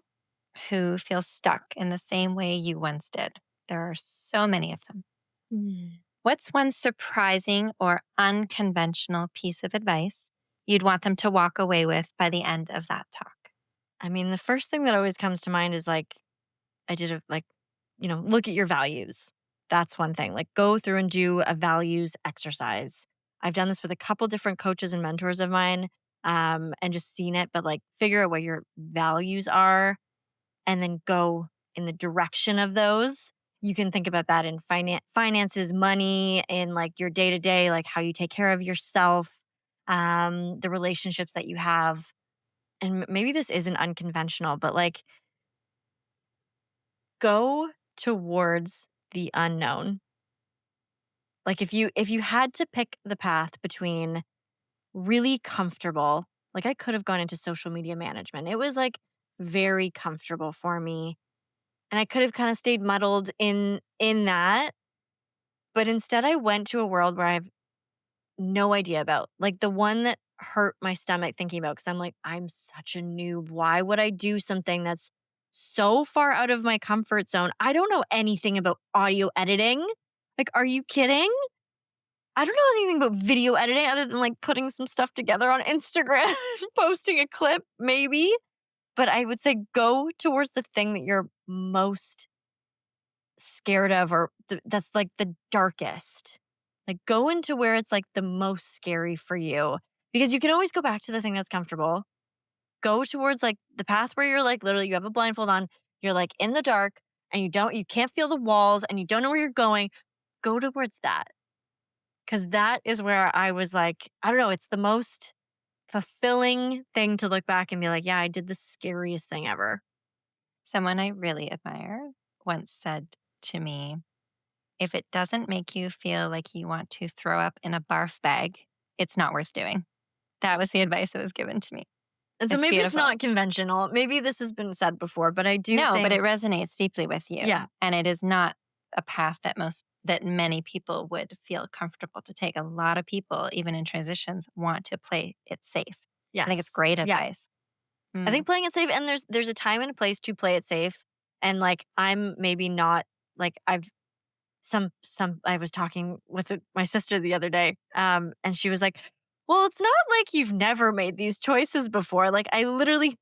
who feel stuck in the same way you once did. There are so many of them. Mm. What's one surprising or unconventional piece of advice you'd want them to walk away with by the end of that talk? I mean, the first thing that always comes to mind is, like, I did a like, look at your values. That's one thing. Like go through and do a values exercise. I've done this with a couple different coaches and mentors of mine, and just seen it, but like figure out what your values are and then go in the direction of those. You can think about that in finances, money, in like your day to day, like how you take care of yourself, the relationships that you have. And maybe this isn't unconventional, but like go towards the unknown. Like if you had to pick the path between really comfortable, like I could have gone into social media management. It was like very comfortable for me and I could have kind of stayed muddled in that, but instead I went to a world where I have no idea about. Like the one that hurt my stomach thinking about because I'm like I'm such a noob. Why would I do something that's so far out of my comfort zone? I don't know anything about audio editing. Like are you kidding? I don't know anything about video editing other than like putting some stuff together on Instagram, posting a clip, maybe. But I would say go towards the thing that you're most scared of or that's like the darkest. Like go into where it's like the most scary for you because you can always go back to the thing that's comfortable. Go towards like the path where you're like literally you have a blindfold on, you're like in the dark and you can't feel the walls and you don't know where you're going. Go towards that. 'Cause that is where I was like, I don't know, it's the most fulfilling thing to look back and be like, "Yeah, I did the scariest thing ever." Someone I really admire once said to me, if it doesn't make you feel like you want to throw up in a barf bag, it's not worth doing. That was the advice that was given to me. And so It's maybe it's beautiful. not conventional. Maybe this has been said before, but I do No, but it think, resonates deeply with you, yeah, and it is not a path that many people would feel comfortable to take. A lot of people, even in transitions, want to play it safe. I think it's yes. great Yeah. advice. I Mm, think playing it safe, and there's a time and a place to play it safe. And like I'm maybe not like I've some I was talking with my sister the other day, and she was like, "Well, it's not like you've never made these choices before. Like I literally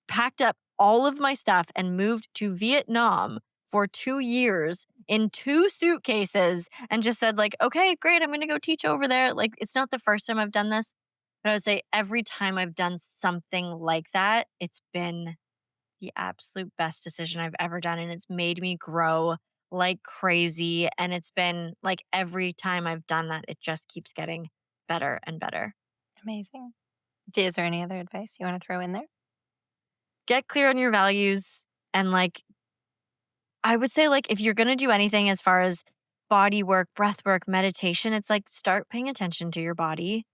packed up all of my stuff and moved to Vietnam for 2 years in 2 suitcases and just said like, "Okay, great. I'm going to go teach over there." Like it's not the first time I've done this, but I would say every time I've done something like that, it's been the absolute best decision I've ever done, and it's made me grow like crazy, and it's been like every time I've done that, it just keeps getting better and better. amazing. Is there any other advice you want to throw in there? Get clear on your values, and like I would say like if you're going to do anything as far as body work, breath work, meditation, it's like start paying attention to your body,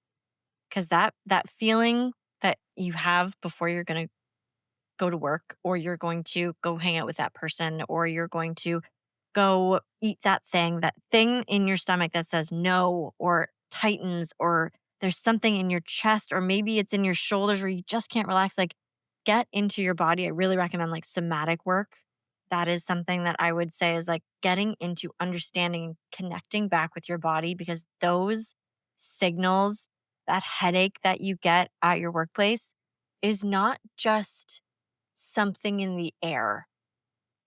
cuz that feeling that you have before you're going to go to work, or you're going to go hang out with that person, or you're going to go eat that thing in your stomach that says no, or tightens, or there's something in your chest, or maybe it's in your shoulders where you just can't relax. Like, get into your body. I really recommend like somatic work. That is something that I would say is like getting into understanding and connecting back with your body, because those signals, that headache that you get at your workplace, is not just something in the air.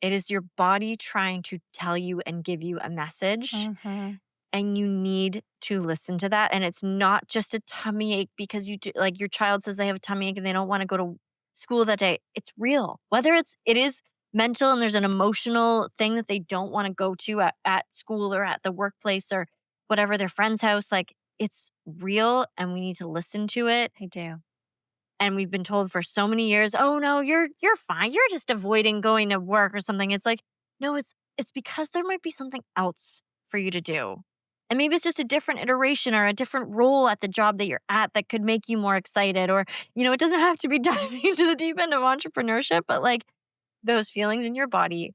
It is your body trying to tell you and give you a message, Mhm. and you need to listen to that. And it's not just a tummy ache because like your child says they have a tummy ache and they don't want to go to school that day. It's real. Whether it is mental and there's an emotional thing that they don't want to go to at school or at the workplace or whatever, their friend's house, like it's real and we need to listen to it. I do. And we've been told for so many years, "Oh, no, you're fine. You're just avoiding going to work or something." It's like, no, it's because there might be something else for you to do. And maybe it's just a different iteration or a different role at the job that you're at that could make you more excited, or, it doesn't have to be diving into the deep end of entrepreneurship, but like those feelings in your body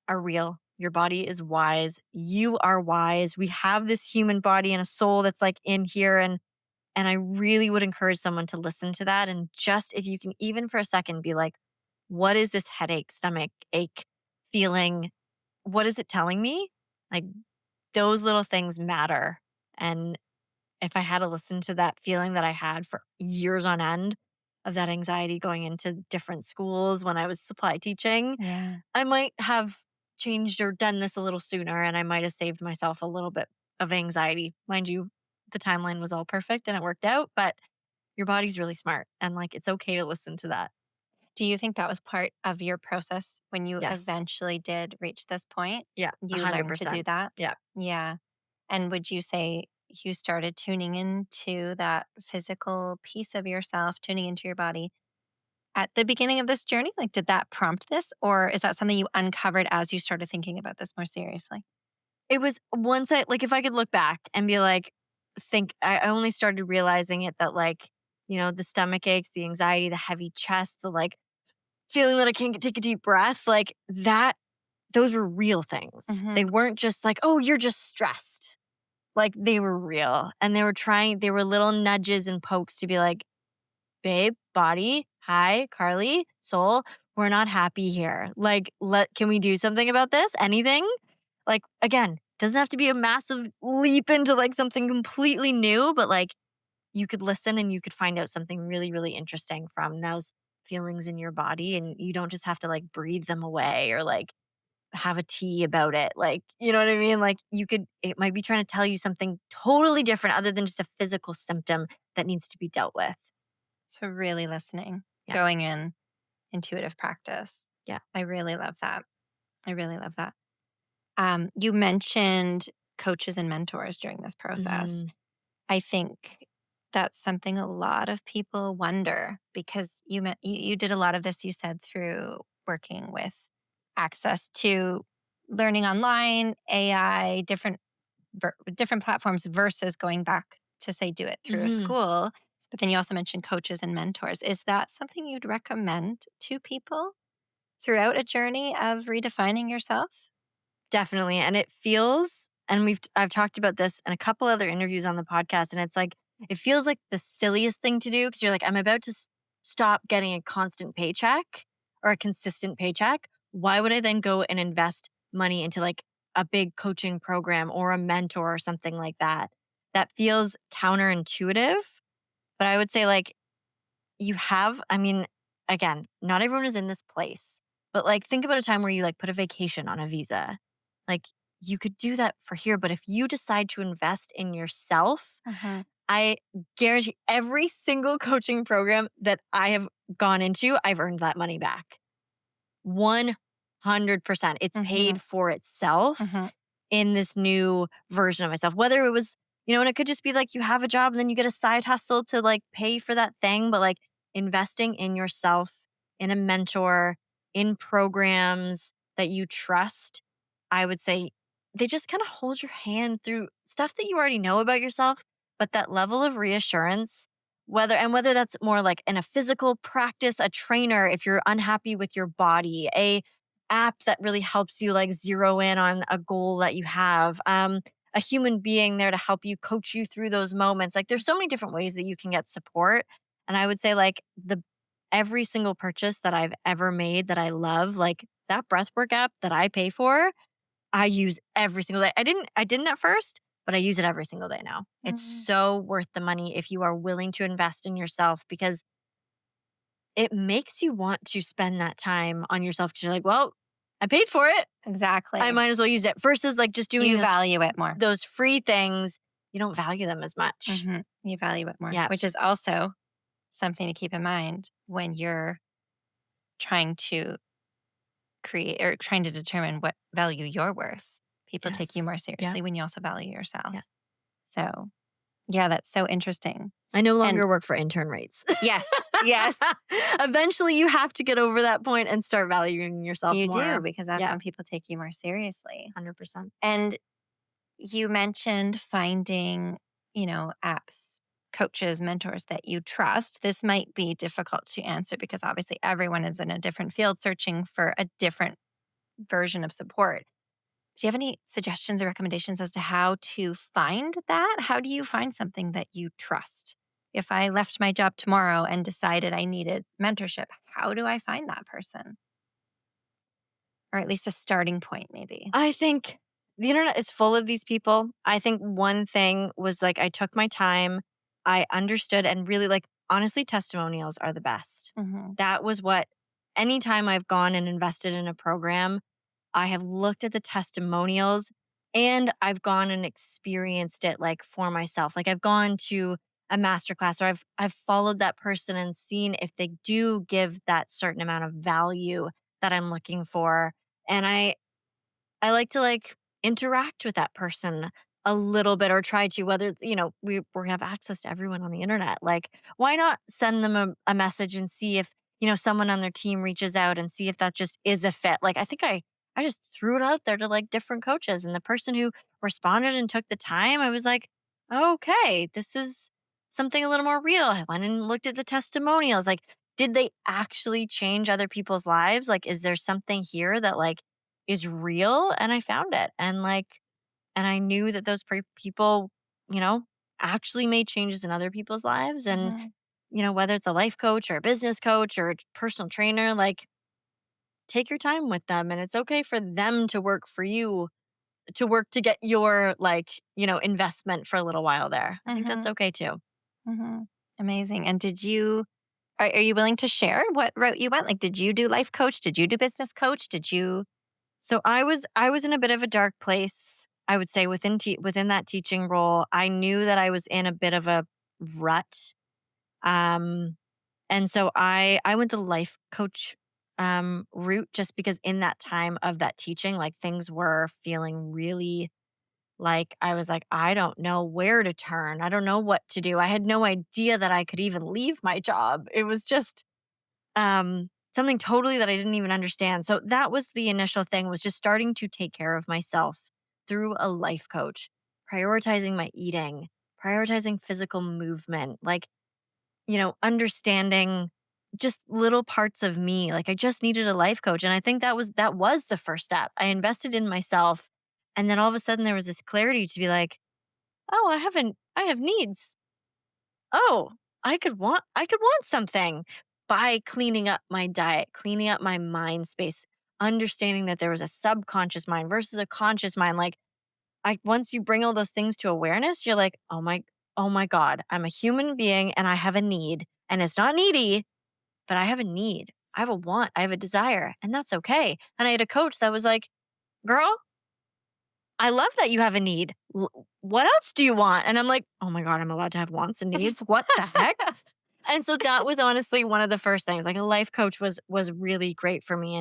are real. Your body is wise. You are wise. We have this human body and a soul that's like in here, and I really would encourage someone to listen to that. And just if you can, even for a second, be like, what is this headache, stomach ache feeling? What is it telling me? Like those little things matter. And if I had to listen to that feeling that I had for years on end of that anxiety going into different schools when I was supply teaching, Yeah. I might have changed or done this a little sooner, and I might have saved myself a little bit of anxiety. Mind you, the timeline was all perfect and it worked out, but your body's really smart, and, like, it's okay to listen to that. Do you think that was part of your process when you Yes. eventually did reach this point? Yeah, You learned to do 100%. that? Yeah. Yeah. And would you say you started tuning into that physical piece of yourself, tuning into your body at the beginning of this journey? Like, did that prompt this, or is that something you uncovered as you started thinking about this more seriously? It was once I like, if I could look back and be like, think I only started realizing it that, like, the stomach aches, the anxiety, the heavy chest, the, like, feeling that I can't take a deep breath, like, those were real things. Hmm. They weren't just like, "Oh, you're just stressed." Like, they were real, and they were little nudges and pokes to be like, "Babe, body, hi, Carley, soul, we're not happy here. Like, can we do something about this? Anything?" Like, again, doesn't have to be a massive leap into, like, something completely new, but, like, you could listen and you could find out something really, really interesting from those feelings in your body, and you don't just have to, like, breathe them away or, like, have a tea about it. Like, you know what I mean? Like, it might be trying to tell you something totally different other than just a physical symptom that needs to be dealt with. So, really listening, Yeah. going in, intuitive practice. Yeah. I really love that. I really love that. You mentioned coaches and mentors during this process. Mhm. I think that's something a lot of people wonder because you did a lot of this, you said, through working with access to learning online, AI, different platforms versus going back to say do it through a Mhm. school. But then you also mentioned coaches and mentors. Is that something you'd recommend to people throughout a journey of redefining yourself? Definitely. And it feels, and I've talked about this in a couple other interviews on the podcast, and it's like, it feels like the silliest thing to do because you're like, I'm about to stop getting a constant paycheck or a consistent paycheck. Why would I then go and invest money into like a big coaching program or a mentor or something like that? That feels counterintuitive. But I would say, like, I mean, again, not everyone is in this place, but like think about a time where you like put a vacation on a visa. Like you could do that for here, but if you decide to invest in yourself, Hmm. I guarantee every single coaching program that I have gone into, I've earned that money back. 100%. It's Hmm. paid for itself Hmm. in this new version of myself. Whether it was, and it could just be like you have a job and then you get a side hustle to like pay for that thing, but like investing in yourself, in a mentor, in programs that you trust, I would say they just kind of hold your hand through stuff that you already know about yourself, but that level of reassurance, whether that's more like in a physical practice, a trainer if you're unhappy with your body, a app that really helps you like zero in on a goal that you have, a human being there to help you coach you through those moments. Like there's so many different ways that you can get support. And I would say like the every single purchase that I've ever made that I love, like that breathwork app that I pay for, I use every single day. I didn't at first, but I use it every single day now. It's Hmm. so worth the money if you are willing to invest in yourself because it makes you want to spend that time on yourself because you're like, well, I paid for it. I Exactly. might as well use it versus like just doing You those value it more. those free things. You don't value them as much. You value it more, Yeah. which is also something to keep in mind when you're trying to create or trying to determine what value you're worth. People take you Yes. more Yeah. seriously when you also value yourself. Yeah. So, yeah, that's so interesting. I no And longer work for intern rates. yes, yes, Eventually you have to get over that point and start valuing yourself you do, more. because that's Yeah. when people take you more seriously. 100%. And you mentioned finding, apps, coaches, mentors that you trust. This might be difficult to answer because obviously everyone is in a different field searching for a different version of support. Do you have any suggestions or recommendations as to how to find that? How do you find something that you trust? If I left my job tomorrow and decided I needed mentorship, how do I find that person? Or at least a starting point, maybe. I think the internet is full of these people. I think one thing was like I took my time, I understood, and really like honestly, testimonials are the best. Hmm. That was what anytime I've gone and invested in a program, I have looked at the testimonials and I've gone and experienced it like for myself. Like I've gone to a masterclass or I've followed that person and seen if they do give that certain amount of value that I'm looking for. And I like to like interact with that person a little bit or try to, whether it's, we have access to everyone on the internet. Like, why not send them a message and see if, someone on their team reaches out and see if that just is a fit. Like, I think I just threw it out there to like different coaches and the person who responded and took the time, I was like, okay, this is something a little more real. I went and looked at the testimonials. Like, did they actually change other people's lives? Like, is there something here that like is real? And I found it. And I knew that those people, you know, actually made changes in other people's lives. And, Hmm. whether it's a life coach or a business coach or a personal trainer, like take your time with them. And it's okay for them to work for you, to work to get your investment for a little while there. I think that's Hmm. okay too. Hmm. Amazing. And are you willing to share what route you went? Like, did you do life coach? Did you do business coach? Did you? So I was in a bit of a dark place. I would say within that teaching role, I knew that I was in a bit of a rut. Um, and so I went the life coach route just because in that time of that teaching, like things were feeling really like I was like, I don't know where to turn. I don't know what to do. I had no idea that I could even leave my job. It was just something totally that I didn't even understand. So that was the initial thing, was just starting to take care of myself through a life coach, prioritizing my eating, prioritizing physical movement. Like understanding just little parts of me. Like I just needed a life coach. And I think that was the first step. I invested in myself. And then all of a sudden there was this clarity to be like, oh, I have needs. Oh, I could want something by cleaning up my diet, cleaning up my mind space, understanding that there was a subconscious mind versus a conscious mind. Like I once you bring all those things to awareness, you're like, "Oh my god, I'm a human being and I have a need. And it's not needy, but I have a need. I have a want, I have a desire, and that's okay." And I had a coach that was like, "Girl, I love that you have a need. What else do you want?" And I'm like, "Oh my god, I'm allowed to have wants and needs. What the heck?" And so that was honestly one of the first things. Like a life coach was really great for me,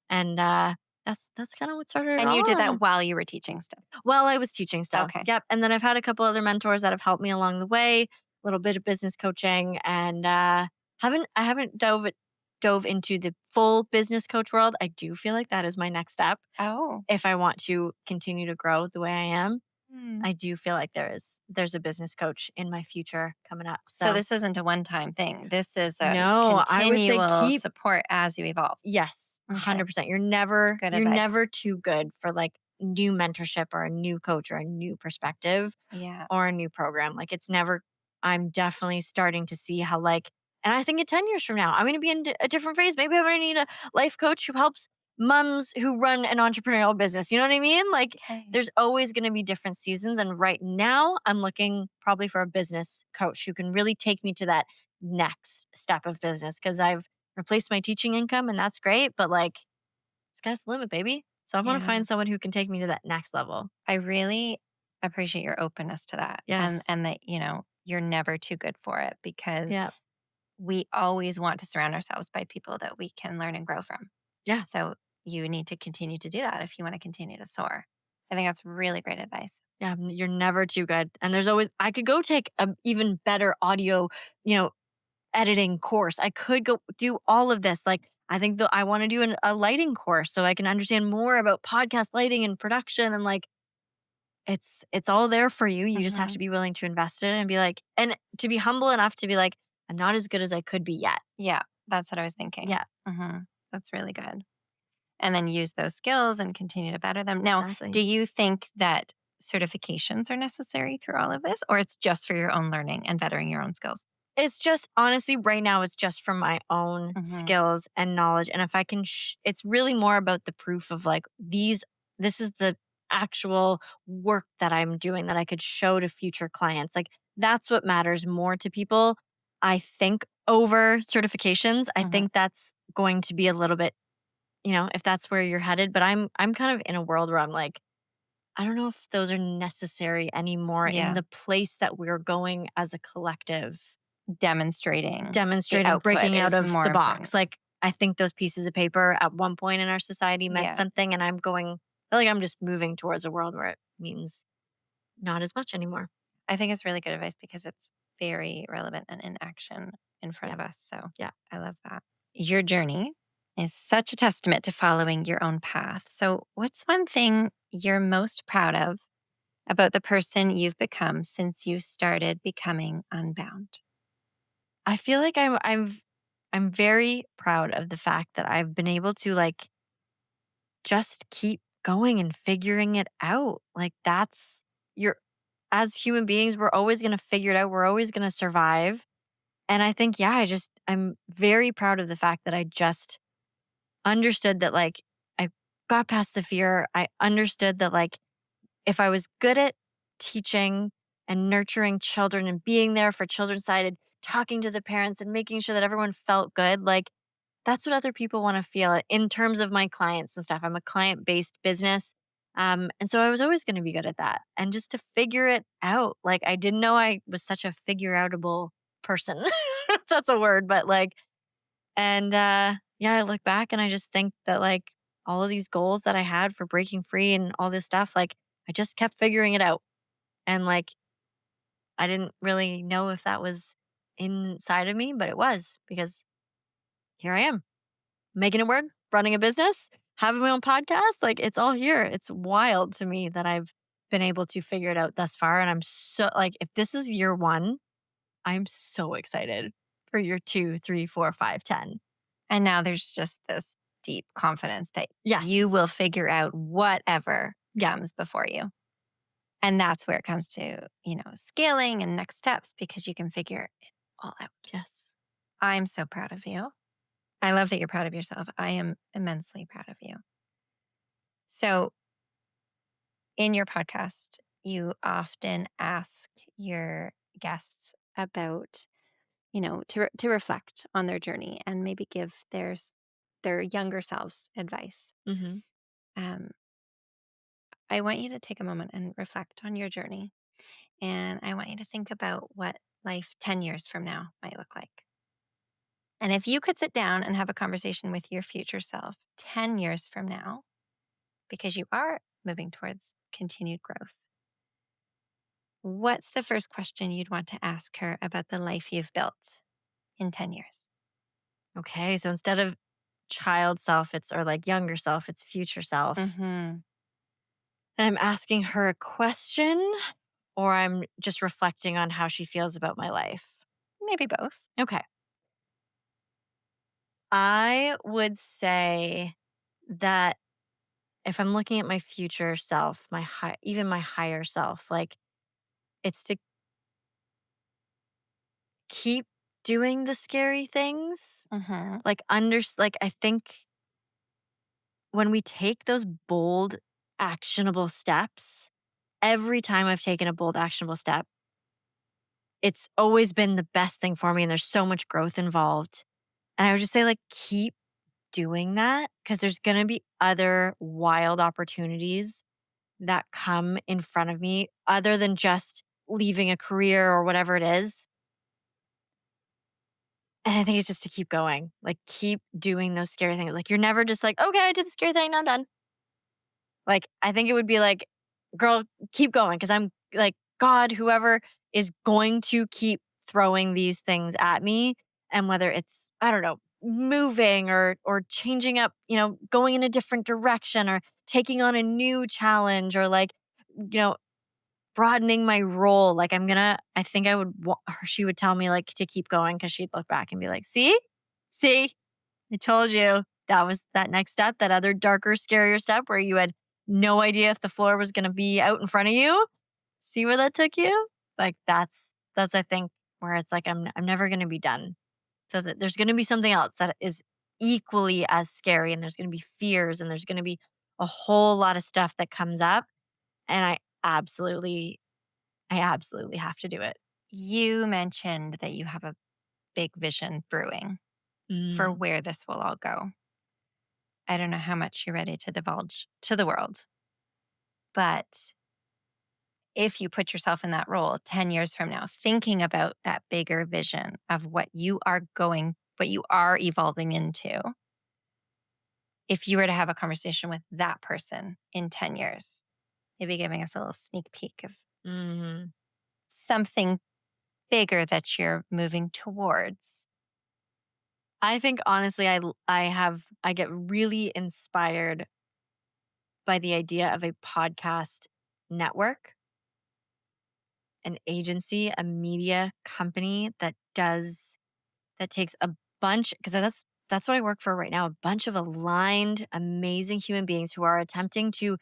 and that's kind of what started it And you did all. that while you were teaching still? Well, I was teaching still. Okay. Yep. And then I've had a couple other mentors that have helped me along the way, a little bit of business coaching, and haven't dove into the full business coach world. I do feel like that is my next step Oh. if I want to continue to grow the way I am. Hmm. I do feel like there's a business coach in my future coming up. So So this isn't a one-time thing. This is a no, I would say continual keep. support as you evolve. Yes, Okay. 100%. You're That's never good you're advice. never too good for like new mentorship or a new coach or a new perspective Yeah. or a new program. Like it's never I'm definitely starting to see how like and I think in 10 years from now, I'm going to be in a different phase. Maybe I'm going to need a life coach who helps moms who run an entrepreneurial business. You know what I mean? Like Okay. there's always going to be different seasons and right now I'm looking probably for a business coach who can really take me to that next step of business because I've replaced my teaching income and that's great, but like sky's the limit, baby. So I want to Yeah. find someone who can take me to that next level. I really appreciate your openness to that, and Yes. that, you're never too good for it, because Yeah. we always want to surround ourselves by people that we can learn and grow from. Yeah. So you need to continue to do that if you want to continue to soar. I think that's really great advice. Yeah, you're never too good. And there's always I could go take a even better audio, you know, editing course. I could go do all of this. Like I think that I want to do a lighting course so I can understand more about podcast lighting and production and like it's all there for you. You just have Hmm. to be willing to invest in it and be like and to be humble enough to be like I'm not as good as I could be yet. Yeah, that's what I was thinking. Yeah, Hmm. That's really good. And then use those skills and continue to better them. Now, do exactly. you think that certifications are necessary through all of this, or it's just for your own learning and bettering your own skills? It's just honestly right now it's just from my own Hmm. skills and knowledge and if I can it's really more about the proof of like this is the actual work that I'm doing that I could show to future clients. Like that's what matters more to people. I think over certifications, I Hmm. think that's going to be a little bit, if that's where you're headed, but I'm kind of in a world where I'm like I don't know if those are necessary anymore in Yeah. the place that we're going as a collective Demonstrating the demonstrating output breaking out is of more the important. box. Like, I think those pieces of paper at one point in our society meant Yeah. something, and I feel like I'm just moving towards a world where it means not as much anymore. I think it's really good advice because it's very relevant and in action in front Yeah. of us. So Yeah. I love that. Your journey is such a testament to following your own path. So, what's one thing you're most proud of about the person you've become since you started becoming unbound? I feel like I'm very proud of the fact that I've been able to like just keep going and figuring it out. Like that's you're as human beings, we're always going to figure it out. We're always going to survive. And I think, yeah, I'm very proud of the fact that I just understood that like I got past the fear. I understood that like if I was good at teaching and nurturing children and being there for children's side and talking to the parents and making sure that everyone felt good, like that's what other people want to feel in terms of my clients and stuff. I'm a client based business. And so I was always going to be good at that. And just to figure it out, like I didn't know I was such a figure outable person. If that's a word, but like and yeah, I look back and I just think that like all of these goals that I had for breaking free and all this stuff, like I just kept figuring it out. And like I didn't really know if that was inside of me, but it was because here I am making it work, running a business, having my own podcast. Like it's all here. It's wild to me that I've been able to figure it out thus far. And I'm so like, if this is year one, I'm so excited. for your 2, 3, 4, 5, 10. And now there's just this deep confidence that you Yes. will figure out whatever Yeah. comes before you. And that's where it comes to, scaling and next steps because you can figure it all out. Yes. I'm so proud of you. I love that you're proud of yourself. I am immensely proud of you. So, in your podcast, you often ask your guests about, to reflect on their journey and maybe give their younger selves advice. Mhm. Um, I want you to take a moment and reflect on your journey. And I want you to think about what life 10 years from now might look like. And if you could sit down and have a conversation with your future self 10 years from now, because you are moving towards continued growth, what's the first question you'd want to ask her about the life you've built in 10 years? Okay, so instead of child self, it's or like younger self, it's future self. Hmm. And I'm asking her a question or I'm just reflecting on how she feels about my life. Maybe both. Okay. I would say that if I'm looking at my future self, even my higher self, like it's to keep doing the scary things. Hmm. Like I think when we take those bold actionable steps, every time I've taken a bold actionable step, it's always been the best thing for me and there's so much growth involved. And I would just say like keep doing that because there's going to be other wild opportunities that come in front of me other than just leaving a career or whatever it is. And I think it's just to keep going, like keep doing those scary things. Like you're never just like, okay, I did the scary thing, now I'm done. Like I think it would be like, girl, keep going because I'm like, God, whoever is going to keep throwing these things at me. And whether it's, I don't know, moving or changing up, going in a different direction or taking on a new challenge or like, you know, broadening my role. Like I think I would she would tell me like to keep going because she'd look back and be like, see, I told you that was that next step, that other darker, scarier step where you had no idea if the floor was going to be out in front of you. See where that took you? Like that's I think where it's like I'm never going to be done. So that there's going to be something else that is equally as scary and there's going to be fears and there's going to be a whole lot of stuff that comes up and I absolutely have to do it. You mentioned that you have a big vision brewing for Mm. where this will all go. I don't know how much you're ready to divulge to the world, but if you put yourself in that role 10 years from now, thinking about that bigger vision of what you are evolving into, if you were to have a conversation with that person in 10 years, maybe giving us a little sneak peek of Mhm. something bigger that you're moving towards. I think honestly, I get really inspired by the idea of a podcast network, an agency, a media company that takes a bunch because that's what I work for right now, a bunch of aligned, amazing human beings who are attempting to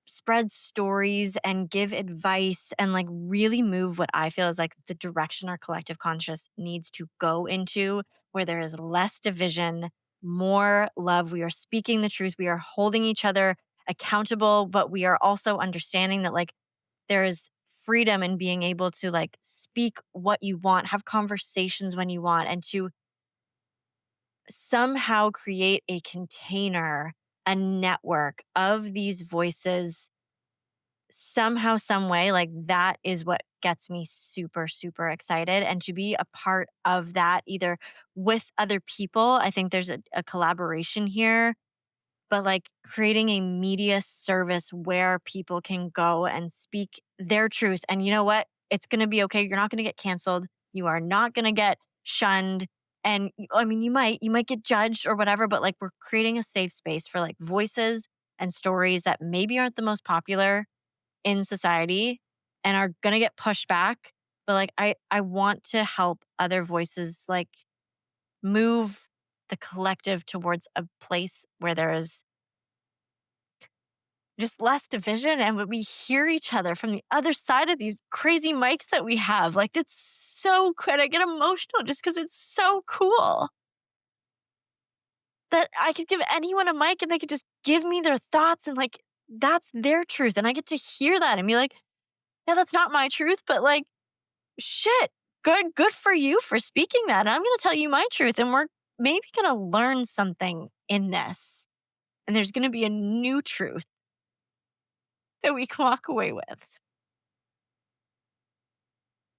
spread stories and give advice and like really move what I feel is like the direction our collective conscious needs to go into, where there is less division, more love. We are speaking the truth. We are holding each other accountable, but we are also understanding that like there is freedom in being able to like speak what you want, have conversations when you want, and to somehow create a container, a network of these voices somehow, some way, like that is what gets me super, super excited. And to be a part of that, either with other people, I think there's a collaboration here, but like creating a media service where people can go and speak their truth. And you know what? It's going to be okay. You're not going to get canceled. You are not going to get shunned. And I mean, you might get judged or whatever, but like we're creating a safe space for like voices and stories that maybe aren't the most popular in society and are going to get pushed back, but like I want to help other voices like move the collective towards a place where there is just less division and when we hear each other from the other side of these crazy mics that we have. Like it's so good. I get emotional just because it's so cool that I could give anyone a mic and they could just give me their thoughts and like that's their truth. And I get to hear that and be like, yeah, that's not my truth, but like shit, good for you for speaking that. And I'm gonna tell you my truth and we're maybe gonna learn something in this. And there's gonna be a new truth that we can walk away with.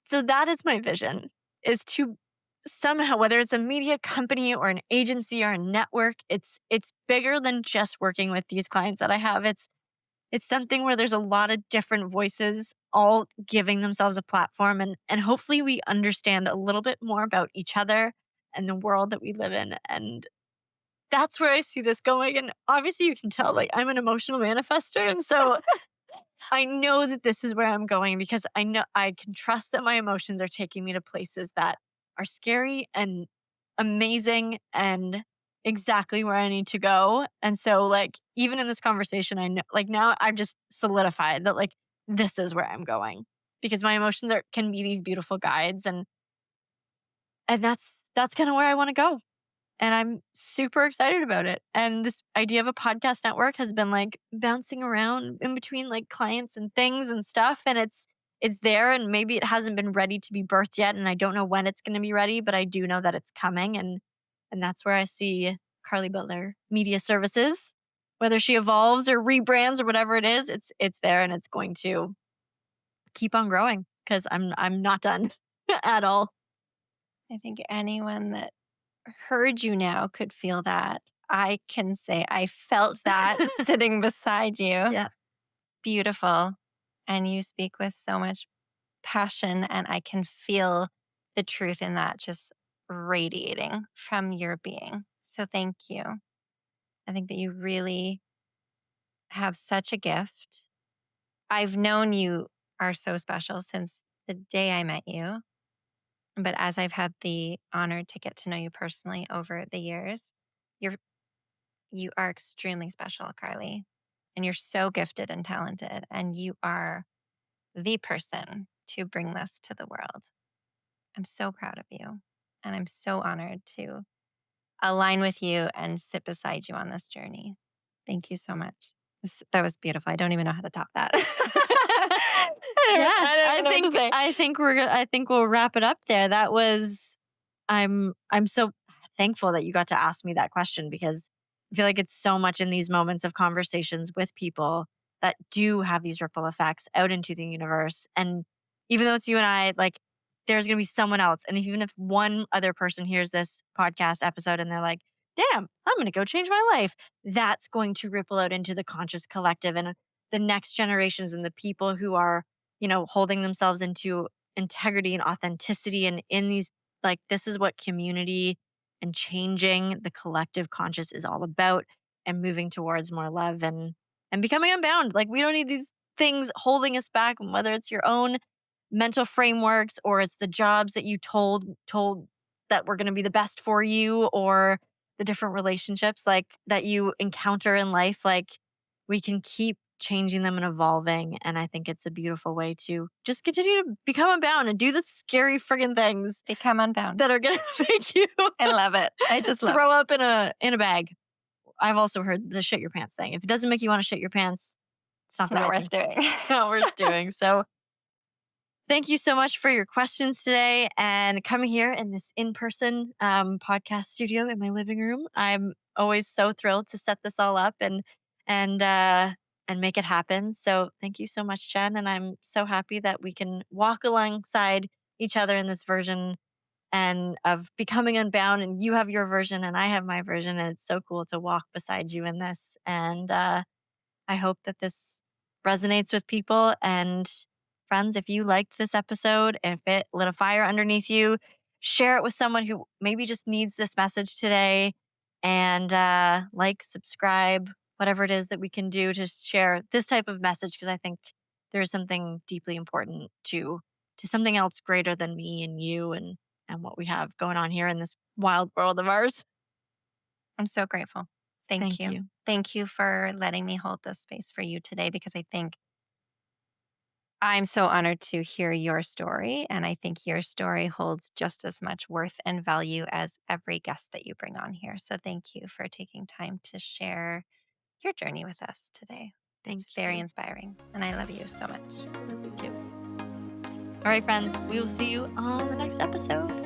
So that is my vision is to somehow whether it's a media company or an agency or a network, it's bigger than just working with these clients that I have. It's something where there's a lot of different voices all giving themselves a platform and hopefully we understand a little bit more about each other and the world that we live in and that's where I see this going and obviously you can tell like I'm an emotional manifester and so I know that this is where I'm going because I know I can trust that my emotions are taking me to places that are scary and amazing and exactly where I need to go. And so like even in this conversation I know like now I've just solidified that like this is where I'm going because my emotions are can be these beautiful guides and that's kind of where I want to go. And I'm super excited about it. And this idea of a podcast network has been like bouncing around in between like clients and things and stuff. And it's there and maybe it hasn't been ready to be birthed yet. And I don't know when it's gonna be ready, but I do know that it's coming. And that's where I see Carly Butler Media Services. Whether she evolves or rebrands or whatever it is, it's there and it's going to keep on growing because I'm not done at all. I think anyone that heard you now could feel that. I can say I felt that sitting beside you. Yeah. Beautiful. And you speak with so much passion, and I can feel the truth in that just radiating from your being. So thank you. I think that you really have such a gift. I've known you are so special since the day I met you. But as I've had the honor to get to know you personally over the years, you're you are extremely special, Carly. And you're so gifted and talented. And you are the person to bring this to the world. I'm so proud of you. And I'm so honored to align with you and sit beside you on this journey. Thank you so much. That was beautiful. I don't even know how to top that. Yeah, I don't even know what to say. I think we'll wrap it up there. That was I'm so thankful that you got to ask me that question because I feel like it's so much in these moments of conversations with people that do have these ripple effects out into the universe. And even though it's you and I, like there's gonna be someone else. And even if one other person hears this podcast episode and they're like, damn, I'm gonna go change my life, that's going to ripple out into the conscious collective and the next generations and the people who are, holding themselves into integrity and authenticity and in these like this is what community and changing the collective conscious is all about and moving towards more love and becoming unbound. Like we don't need these things holding us back, whether it's your own mental frameworks or it's the jobs that you told that were going to be the best for you or the different relationships like that you encounter in life like we can keep changing them and evolving and I think it's a beautiful way to just continue to become unbound and do the scary friggin' things Become unbound. that are going to make you I love it. I just love it. throw up in a bag. I've also heard the shit your pants thing. If it doesn't make you want to shit your pants, it's not It's the not right worth thing. doing. It's not worth doing. So thank you so much for your questions today and coming here in this in person podcast studio in my living room. I'm always so thrilled to set this all up and uh, and make it happen. So thank you so much, Jen. And I'm so happy that we can walk alongside each other in this version and of becoming unbound. And you have your version and I have my version. And it's so cool to walk beside you in this. And I hope that this resonates with people. And friends, if you liked this episode, if it lit a fire underneath you, share it with someone who maybe just needs this message today. And like, subscribe, whatever it is that we can do to share this type of message, because I think there is something deeply important to to something else greater than me and you and what we have going on here in this wild world of ours. I'm so grateful. Thank Thank you. you. Thank you for letting me hold this space for you today because I think I'm so honored to hear your story. And I think your story holds just as much worth and value as every guest that you bring on here. So thank you for taking time to share your journey with us today. It's Thank very you. inspiring. And I love you so much. Love you too. All right, friends, we will see you on the next episode.